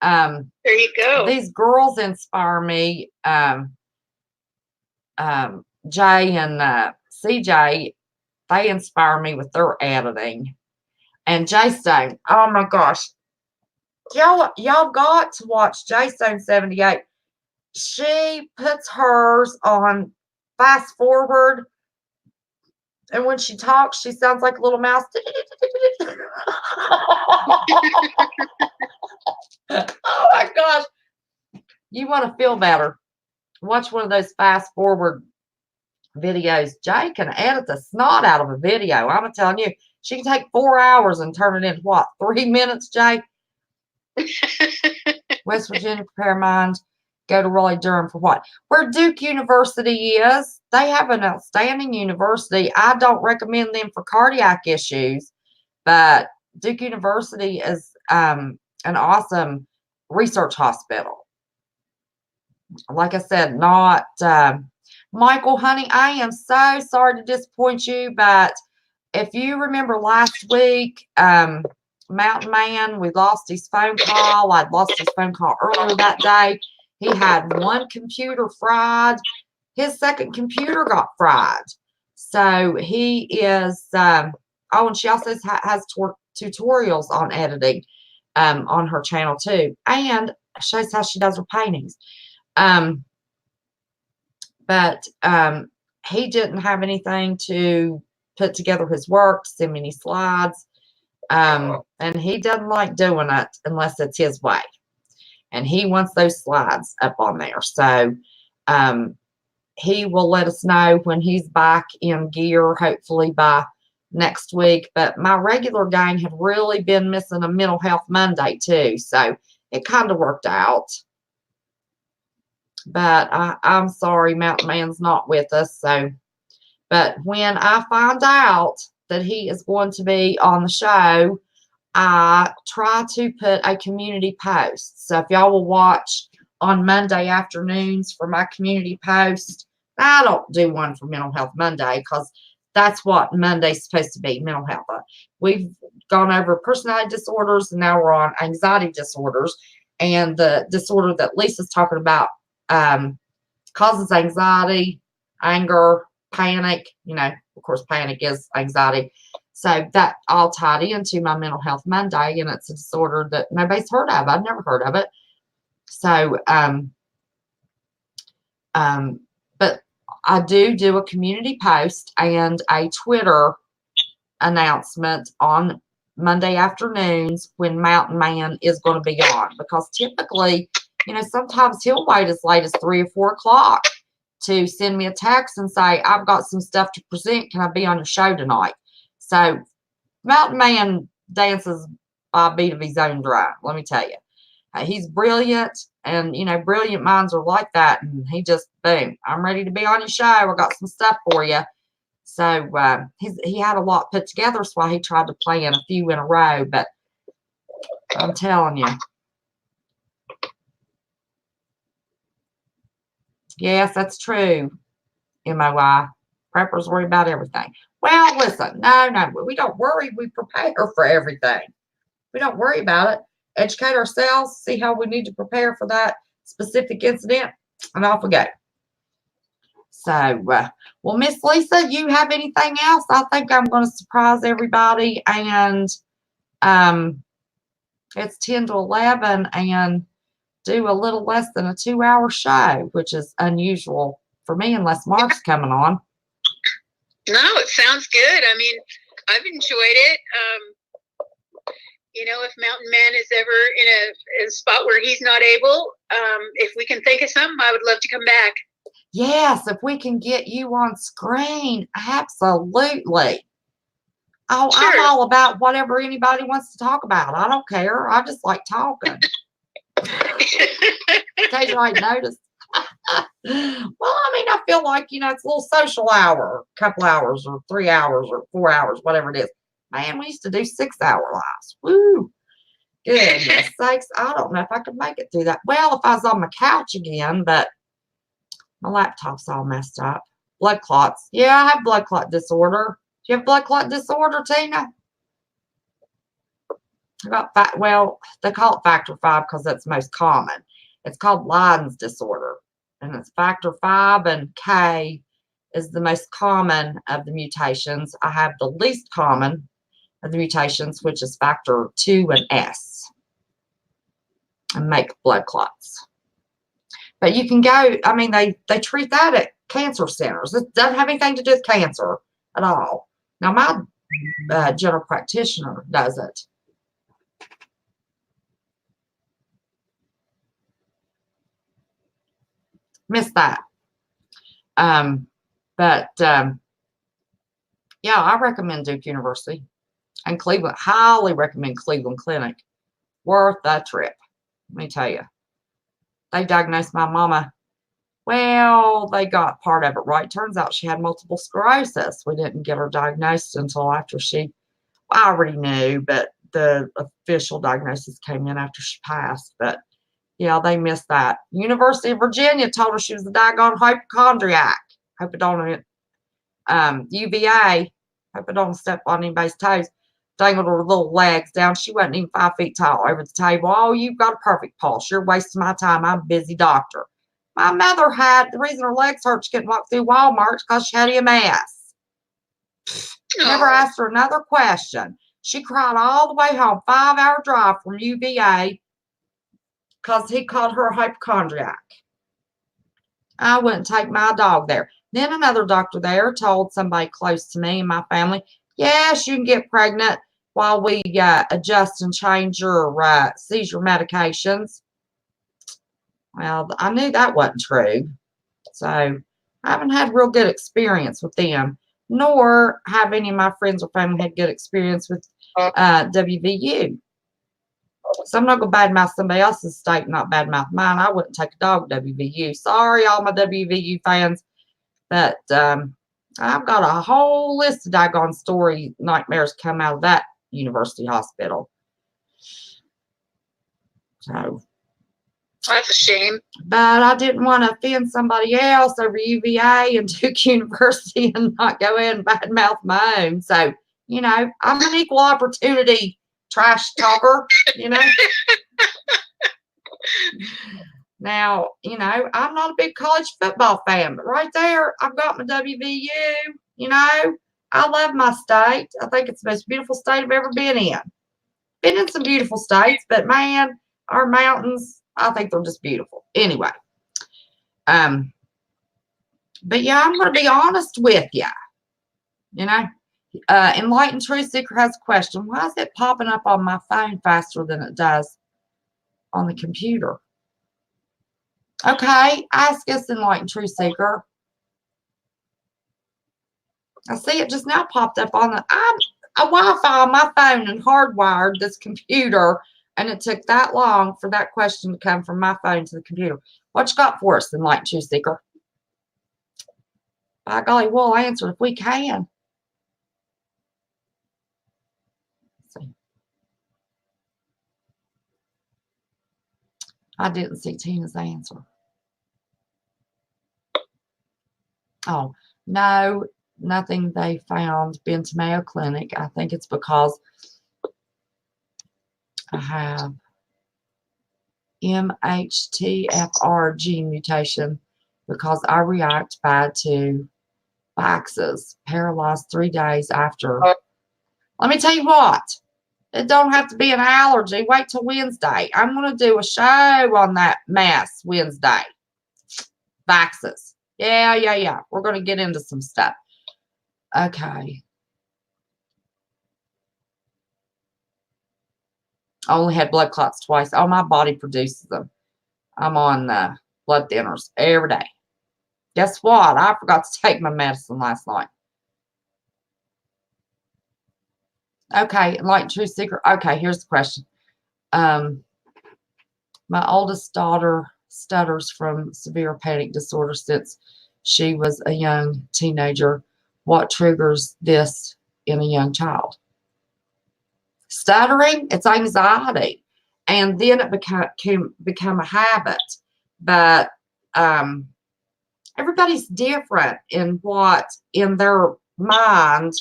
There you go. These girls inspire me. Jay and CJ, they inspire me with their editing. And Jay Stone, oh my gosh. Y'all got to watch Jay Stone 78. She puts hers on fast forward, and when she talks, she sounds like a little mouse. Oh my gosh. You want to feel better, watch one of those fast forward videos. Jay can edit the snot out of a video. I'm telling you, she can take 4 hours and turn it into what, 3 minutes, Jay? West Virginia, prepare mind. Go to Raleigh-Durham for what? Where Duke University is. They have an outstanding university. I don't recommend them for cardiac issues, but Duke University is an awesome research hospital. Like I said, not Michael, honey, I am so sorry to disappoint you, but if you remember last week, Mountain Man, we lost his phone call. I'd lost his phone call earlier that day. He had one computer fried. His second computer got fried. So he is, and she also has tutorials on editing on her channel too. And shows how she does her paintings. But he didn't have anything to put together his work, send me any slides. And he doesn't like doing it unless it's his way. And he wants those slides up on there. So he will let us know when he's back in gear, hopefully by next week. But my regular gang had really been missing a Mental Health Monday too. So it kind of worked out. But I'm sorry, Mountain Man's not with us. So, but when I find out that he is going to be on the show, I try to put a community post. So if y'all will watch on Monday afternoons for my community post, I don't do one for Mental Health Monday because that's what Monday's supposed to be, mental health. We've gone over personality disorders, and now we're on anxiety disorders. And the disorder that Lisa's talking about causes anxiety, anger, panic. Of course, panic is anxiety. So that all tied into my Mental Health Monday, and it's a disorder that nobody's heard of. I've never heard of it. So, but I do a community post and a Twitter announcement on Monday afternoons when Mountain Man is going to be on, because typically, sometimes he'll wait as late as 3 or 4 o'clock to send me a text and say, I've got some stuff to present. Can I be on your show tonight? So Mountain Man dances by a beat of his own drum, let me tell you. He's brilliant, and, brilliant minds are like that. And he just, boom, I'm ready to be on your show. I got some stuff for you. So he had a lot put together. That's why he tried to play in a few in a row. But I'm telling you. Yes, that's true, MOI. Preppers worry about everything. Well, listen, no, we don't worry. We prepare for everything. We don't worry about it. Educate ourselves, see how we need to prepare for that specific incident, and off we go. So, well, Miss Lisa, you have anything else? I think I'm going to surprise everybody, and it's 10 to 11, and do a little less than a 2-hour show, which is unusual for me unless Mark's coming on. No, it sounds good. I mean, I've enjoyed it. If Mountain Man is ever in a spot where he's not able, if we can think of something, I would love to come back. Yes, if we can get you on screen, absolutely. Oh, I'm Sure. all about whatever anybody wants to talk about. I don't care. I just like talking. In case you ain't noticed. Well, I mean, I feel like, it's a little social hour, a couple hours or 3 hours or 4 hours, whatever it is. Man, we used to do 6-hour lives. Woo. Goodness sakes. I don't know if I could make it through that. Well, if I was on my couch again, but my laptop's all messed up. Blood clots. Yeah, I have blood clot disorder. Do you have blood clot disorder, Tina? Well, they call it factor 5 because that's most common. It's called Leiden's disorder, and it's factor 5, and K is the most common of the mutations. I have the least common of the mutations, which is factor 2 and S, and make blood clots. But you can go, I mean, they treat that at cancer centers. It doesn't have anything to do with cancer at all. Now, my general practitioner does it. Missed that. Yeah, I recommend Duke University and Cleveland. Highly recommend Cleveland Clinic. Worth the trip. Let me tell you. They diagnosed my mama. Well, they got part of it right. Turns out she had multiple sclerosis. We didn't get her diagnosed until after I already knew, but the official diagnosis came in after she passed. But yeah, they missed that. University of Virginia told her she was a daggone hypochondriac. Hope it don't, UVA, hope it don't step on anybody's toes. Dangled her little legs down. She wasn't even 5 feet tall over the table. Oh, you've got a perfect pulse. You're wasting my time. I'm a busy doctor. My mother the reason her legs hurt, she couldn't walk through Walmart because she had EMS. Never asked her another question. She cried all the way home, 5-hour drive from UVA, because he called her a hypochondriac. I wouldn't take my dog there. Then another doctor there told somebody close to me and my family, yes, you can get pregnant while we adjust and change your seizure medications. Well, I knew that wasn't true. So I haven't had real good experience with them, nor have any of my friends or family had good experience with WVU. So I'm not going to badmouth somebody else's state, not badmouth mine. I wouldn't take a dog to WVU. Sorry, all my WVU fans. But I've got a whole list of doggone story nightmares come out of that university hospital. So that's a shame. But I didn't want to offend somebody else over UVA and Duke University and not go in and badmouth my own. So, I'm an equal opportunity trash talker, Now, I'm not a big college football fan, but right there, I've got my WVU, I love my state. I think it's the most beautiful state I've ever been in. Been in some beautiful states, but man, our mountains, I think they're just beautiful. Anyway, but yeah, I'm going to be honest with you. Enlightened Truth Seeker has a question. Why is it popping up on my phone faster than it does on the computer? Okay, ask us, Enlightened Truth Seeker. I see it just now popped up on I'm a Wi-Fi on my phone and hardwired this computer, and it took that long for that question to come from my phone to the computer. What you got for us, Enlightened Truth Seeker? By golly, we'll answer if we can. Let's see. I didn't see Tina's answer. Oh, no, nothing they found. Been to Mayo Clinic. I think it's because I have MHTFR gene mutation because I react bad to Vaxes, paralyzed 3 days after. Let me tell you what. It don't have to be an allergy. Wait till Wednesday. I'm going to do a show on that mess Wednesday. Vaxes. Yeah. We're going to get into some stuff. Okay. I only had blood clots twice. Oh, my body produces them. I'm on blood thinners every day. Guess what? I forgot to take my medicine last night. Okay, like true secret. Okay, here's the question. Um, my oldest daughter stutters from severe panic disorder since she was a young teenager. What triggers this in a young child? Stuttering, it's anxiety. And then it become a habit. But um, everybody's different in what in their mind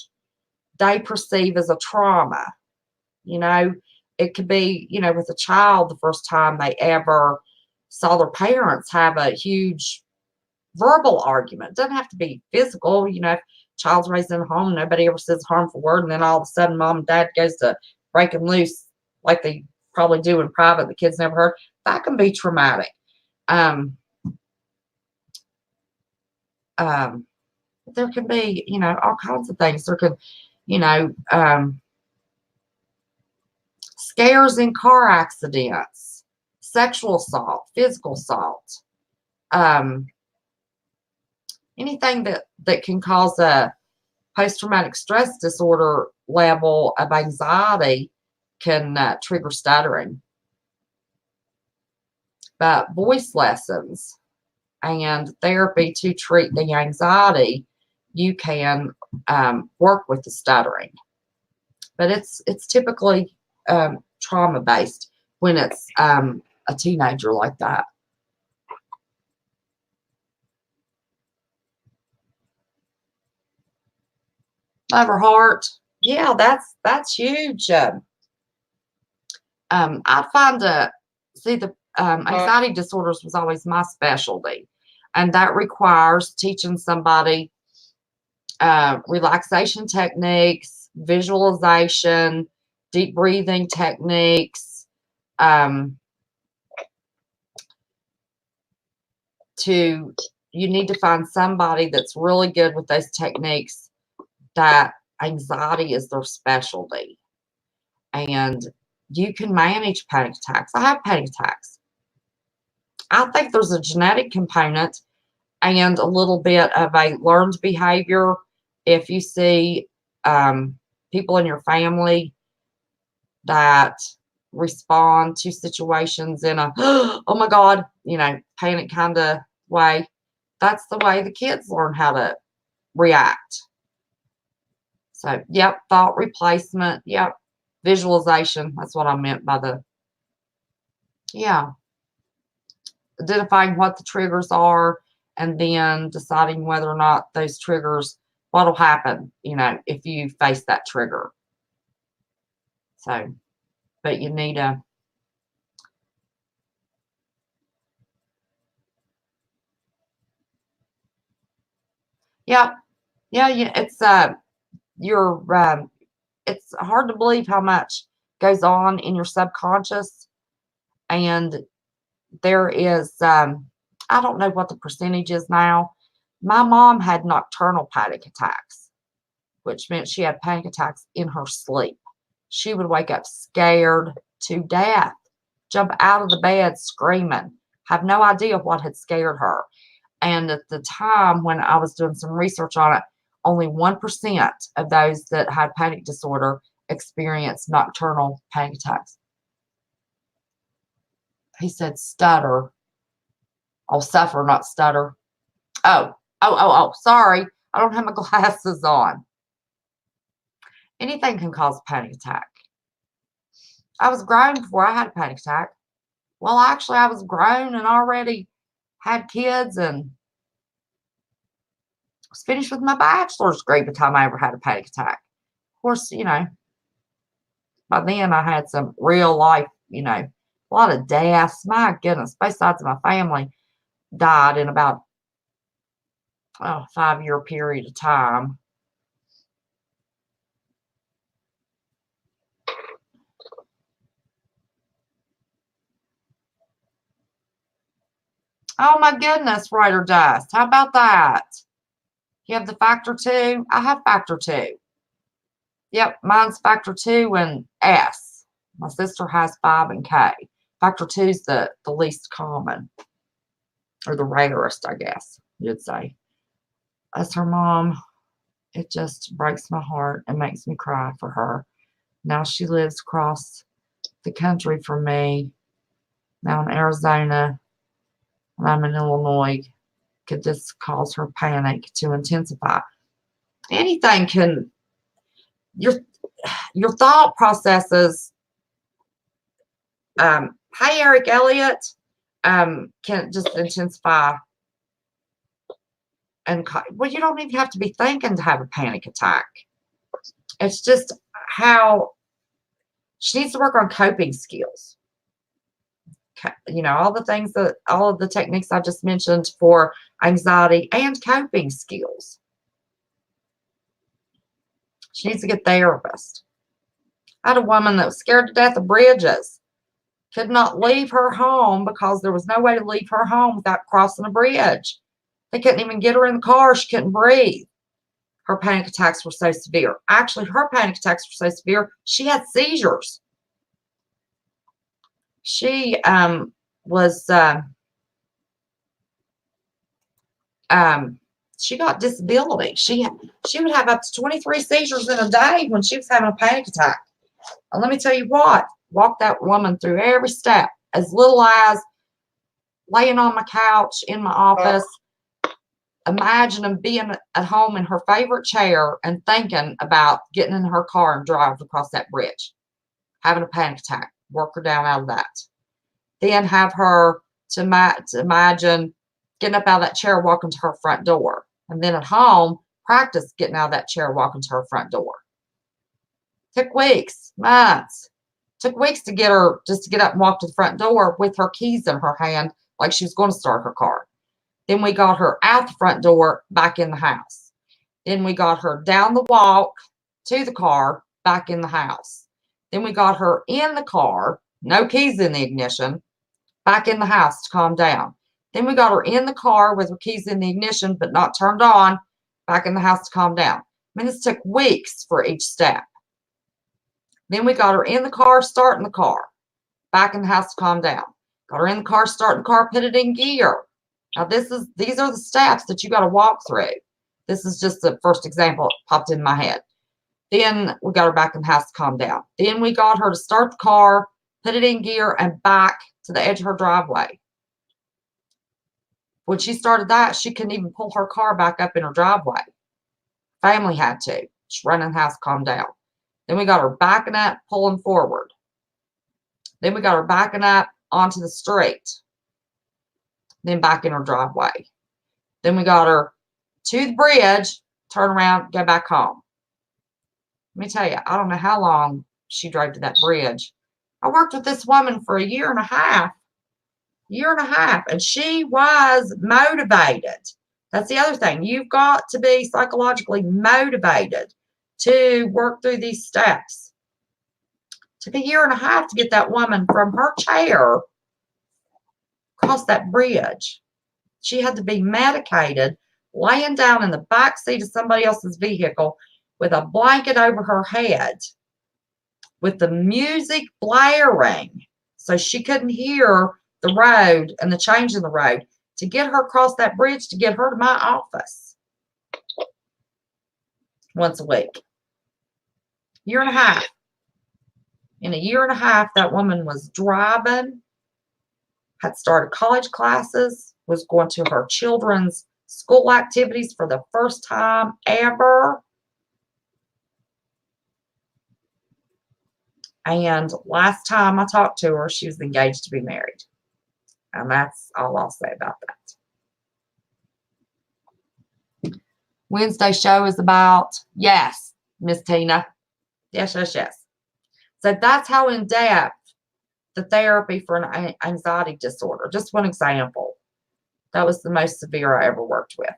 they perceive as a trauma. You know, it could be, with a child, the first time they ever saw their parents have a huge verbal argument. It doesn't have to be physical. If child's raised in a home, nobody ever says a harmful word, and then all of a sudden mom and dad goes to breaking loose like they probably do in private, the kids never heard. That can be traumatic. Um, um, there can be, all kinds of things. There could, you know, um, scares in car accidents, sexual assault, physical assault, um, anything that can cause a post-traumatic stress disorder level of anxiety can trigger stuttering. But voice lessons and therapy to treat the anxiety, you can work with the stuttering. But it's typically trauma based when it's a teenager like that. Love her heart. Yeah, that's huge. I find see the anxiety disorders was always my specialty, and that requires teaching somebody relaxation techniques, visualization, deep breathing techniques, you need to find somebody that's really good with those techniques, that anxiety is their specialty. And you can manage panic attacks. I have panic attacks. I think there's a genetic component and a little bit of a learned behavior. If you see people in your family that respond to situations in a, oh my God, panic kind of way, that's the way the kids learn how to react. So, yep, thought replacement, yep, visualization. That's what I meant by identifying what the triggers are and then deciding whether or not those triggers, what'll happen, if you face that trigger. So, but you need a, yeah, it's, it's hard to believe how much goes on in your subconscious. And there is, I don't know what the percentage is now. My mom had nocturnal panic attacks, which meant she had panic attacks in her sleep. She would wake up scared to death, jump out of the bed screaming, have no idea what had scared her. And at the time when I was doing some research on it, only 1% of those that had panic disorder experienced nocturnal panic attacks. He said stutter. Oh, suffer, not stutter. Oh, sorry. I don't have my glasses on. Anything can cause a panic attack. I was grown before I had a panic attack. Well, actually, I was grown and already had kids and was finished with my bachelor's degree by the time I ever had a panic attack. Of course, by then I had some real life, a lot of deaths. My goodness, both sides of my family died in about a 5-year period of time. Oh my goodness, Raider Dust. How about that? You have the factor 2? I have factor 2. Yep, mine's factor 2 and S. My sister has 5 and K. Factor 2 is the least common, or the rarest, I guess you'd say. As her mom, it just breaks my heart and makes me cry for her. Now she lives across the country from me, now in Arizona, and I'm in Illinois. Could this cause her panic to intensify? Anything can, your thought processes, hey, Eric Elliott, can just intensify. And, well, you don't even have to be thinking to have a panic attack. It's just how she needs to work on coping skills. All the things all of the techniques I just mentioned for anxiety and coping skills. She needs to get a therapist. I had a woman that was scared to death of bridges. Could not leave her home because there was no way to leave her home without crossing a bridge. They couldn't even get her in the car. She couldn't breathe. Her panic attacks were so severe. Actually, her panic attacks were so severe, she had seizures. She she got disability. She would have up to 23 seizures in a day when she was having a panic attack. And let me tell you what, walk that woman through every step, as little as laying on my couch in my office, imagining being at home in her favorite chair and thinking about getting in her car and drive across that bridge, having a panic attack, work her down out of that. Then have her to imagine getting up out of that chair, walking to her front door. And then at home, practice getting out of that chair, walking to her front door. Took weeks, months. Took weeks to get her just to get up and walk to the front door with her keys in her hand like she was going to start her car. Then we got her out the front door, back in the house. Then we got her down the walk to the car, back in the house. Then we got her in the car, no keys in the ignition, back in the house to calm down. Then we got her in the car with her keys in the ignition but not turned on, back in the house to calm down. I mean, this took weeks for each step. Then we got her in the car, starting the car, back in the house to calm down. Got her in the car, starting the car, put it in gear. Now, these are the steps that you got to walk through. This is just the first example that popped in my head. Then we got her back in the house to calm down. Then we got her to start the car, put it in gear, and back to the edge of her driveway. When she started that, she couldn't even pull her car back up in her driveway. Family had to. She ran in the house, calm down. Then we got her backing up, pulling forward. Then we got her backing up onto the street. Then back in her driveway. Then we got her to the bridge, turn around, go back home. Let me tell you, I don't know how long she drove to that bridge. I worked with this woman for a year and a half. And she was motivated. That's the other thing. You've got to be psychologically motivated to work through these steps. Took a year and a half to get that woman from her chair across that bridge. She had to be medicated, laying down in the back seat of somebody else's vehicle with a blanket over her head, with the music blaring so she couldn't hear the road and the change in the road, to get her across that bridge, to get her to my office once a week. Year and a half. In a year and a half, that woman was driving, had started college classes, was going to her children's school activities for the first time ever. And last time I talked to her, she was engaged to be married. And that's all I'll say about that. Wednesday show is about, yes, Miss Tina. Yes. So that's how in depth the therapy for an anxiety disorder. Just one example. That was the most severe I ever worked with.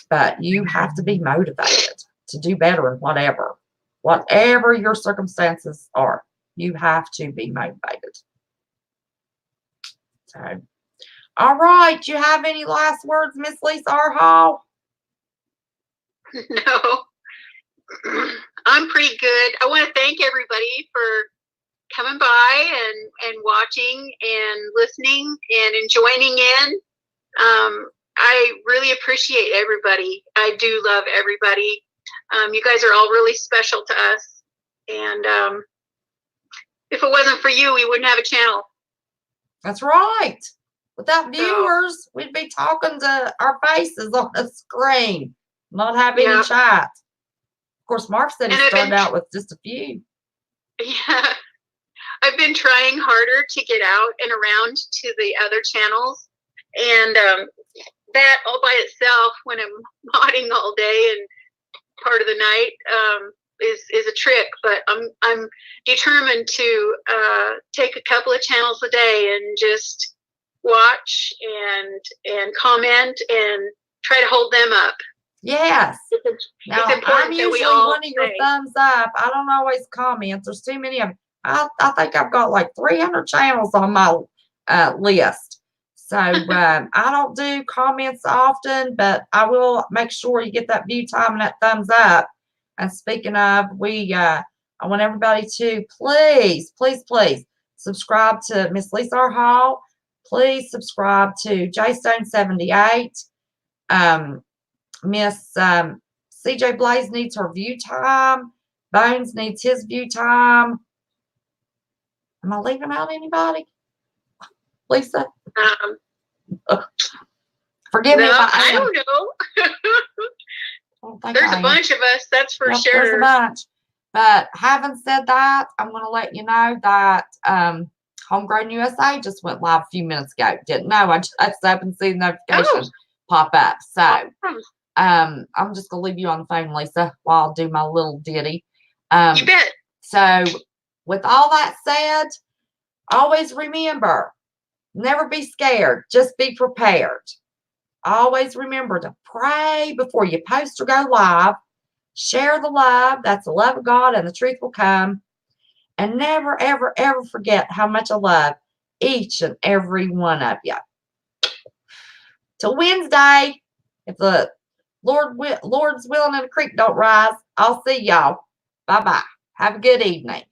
But you have to be motivated to do better in whatever your circumstances are. You have to be motivated. So, all right. Do you have any last words, Miss Lisa R. Hall? No, I'm pretty good. I want to thank everybody for coming by and watching and listening and joining in. I really appreciate everybody. I do love everybody. You guys are all really special to us. And if it wasn't for you, we wouldn't have a channel. That's right. Without viewers, we'd be talking to our faces on the screen, not have any chat. Of course, Mark said he started out with just a few. Yeah. I've been trying harder to get out and around to the other channels. And that all by itself, when I'm modding all day and part of the night, is a trick. But I'm determined to take a couple of channels a day and just watch and comment and try to hold them up. Yes. Now, I'm usually one of your thumbs up. I don't always comment. There's too many of them. I think I've got like 300 channels on my list. So I don't do comments often, but I will make sure you get that view time and that thumbs up. And speaking of, I want everybody to please subscribe to Miss Lisa R. Hall. Please subscribe to JStone78. Miss CJ Blaze needs her view time. Bones needs his view time. Am I leaving out anybody? Lisa? Forgive me if I am. I don't know. There's a bunch of us, that's for sure. There's a bunch. But having said that, I'm going to let you know that Homegrown USA just went live a few minutes ago. Didn't know. I just happened to see the notification pop up. So I'm just going to leave you on the phone, Lisa, while I do my little ditty. You bet. So with all that said, always remember, never be scared. Just be prepared. Always remember to pray before you post or go live. Share the love. That's the love of God, and the truth will come. And never, ever, ever forget how much I love each and every one of you. Till Wednesday, if the Lord's willing and the creek don't rise, I'll see y'all. Bye-bye. Have a good evening.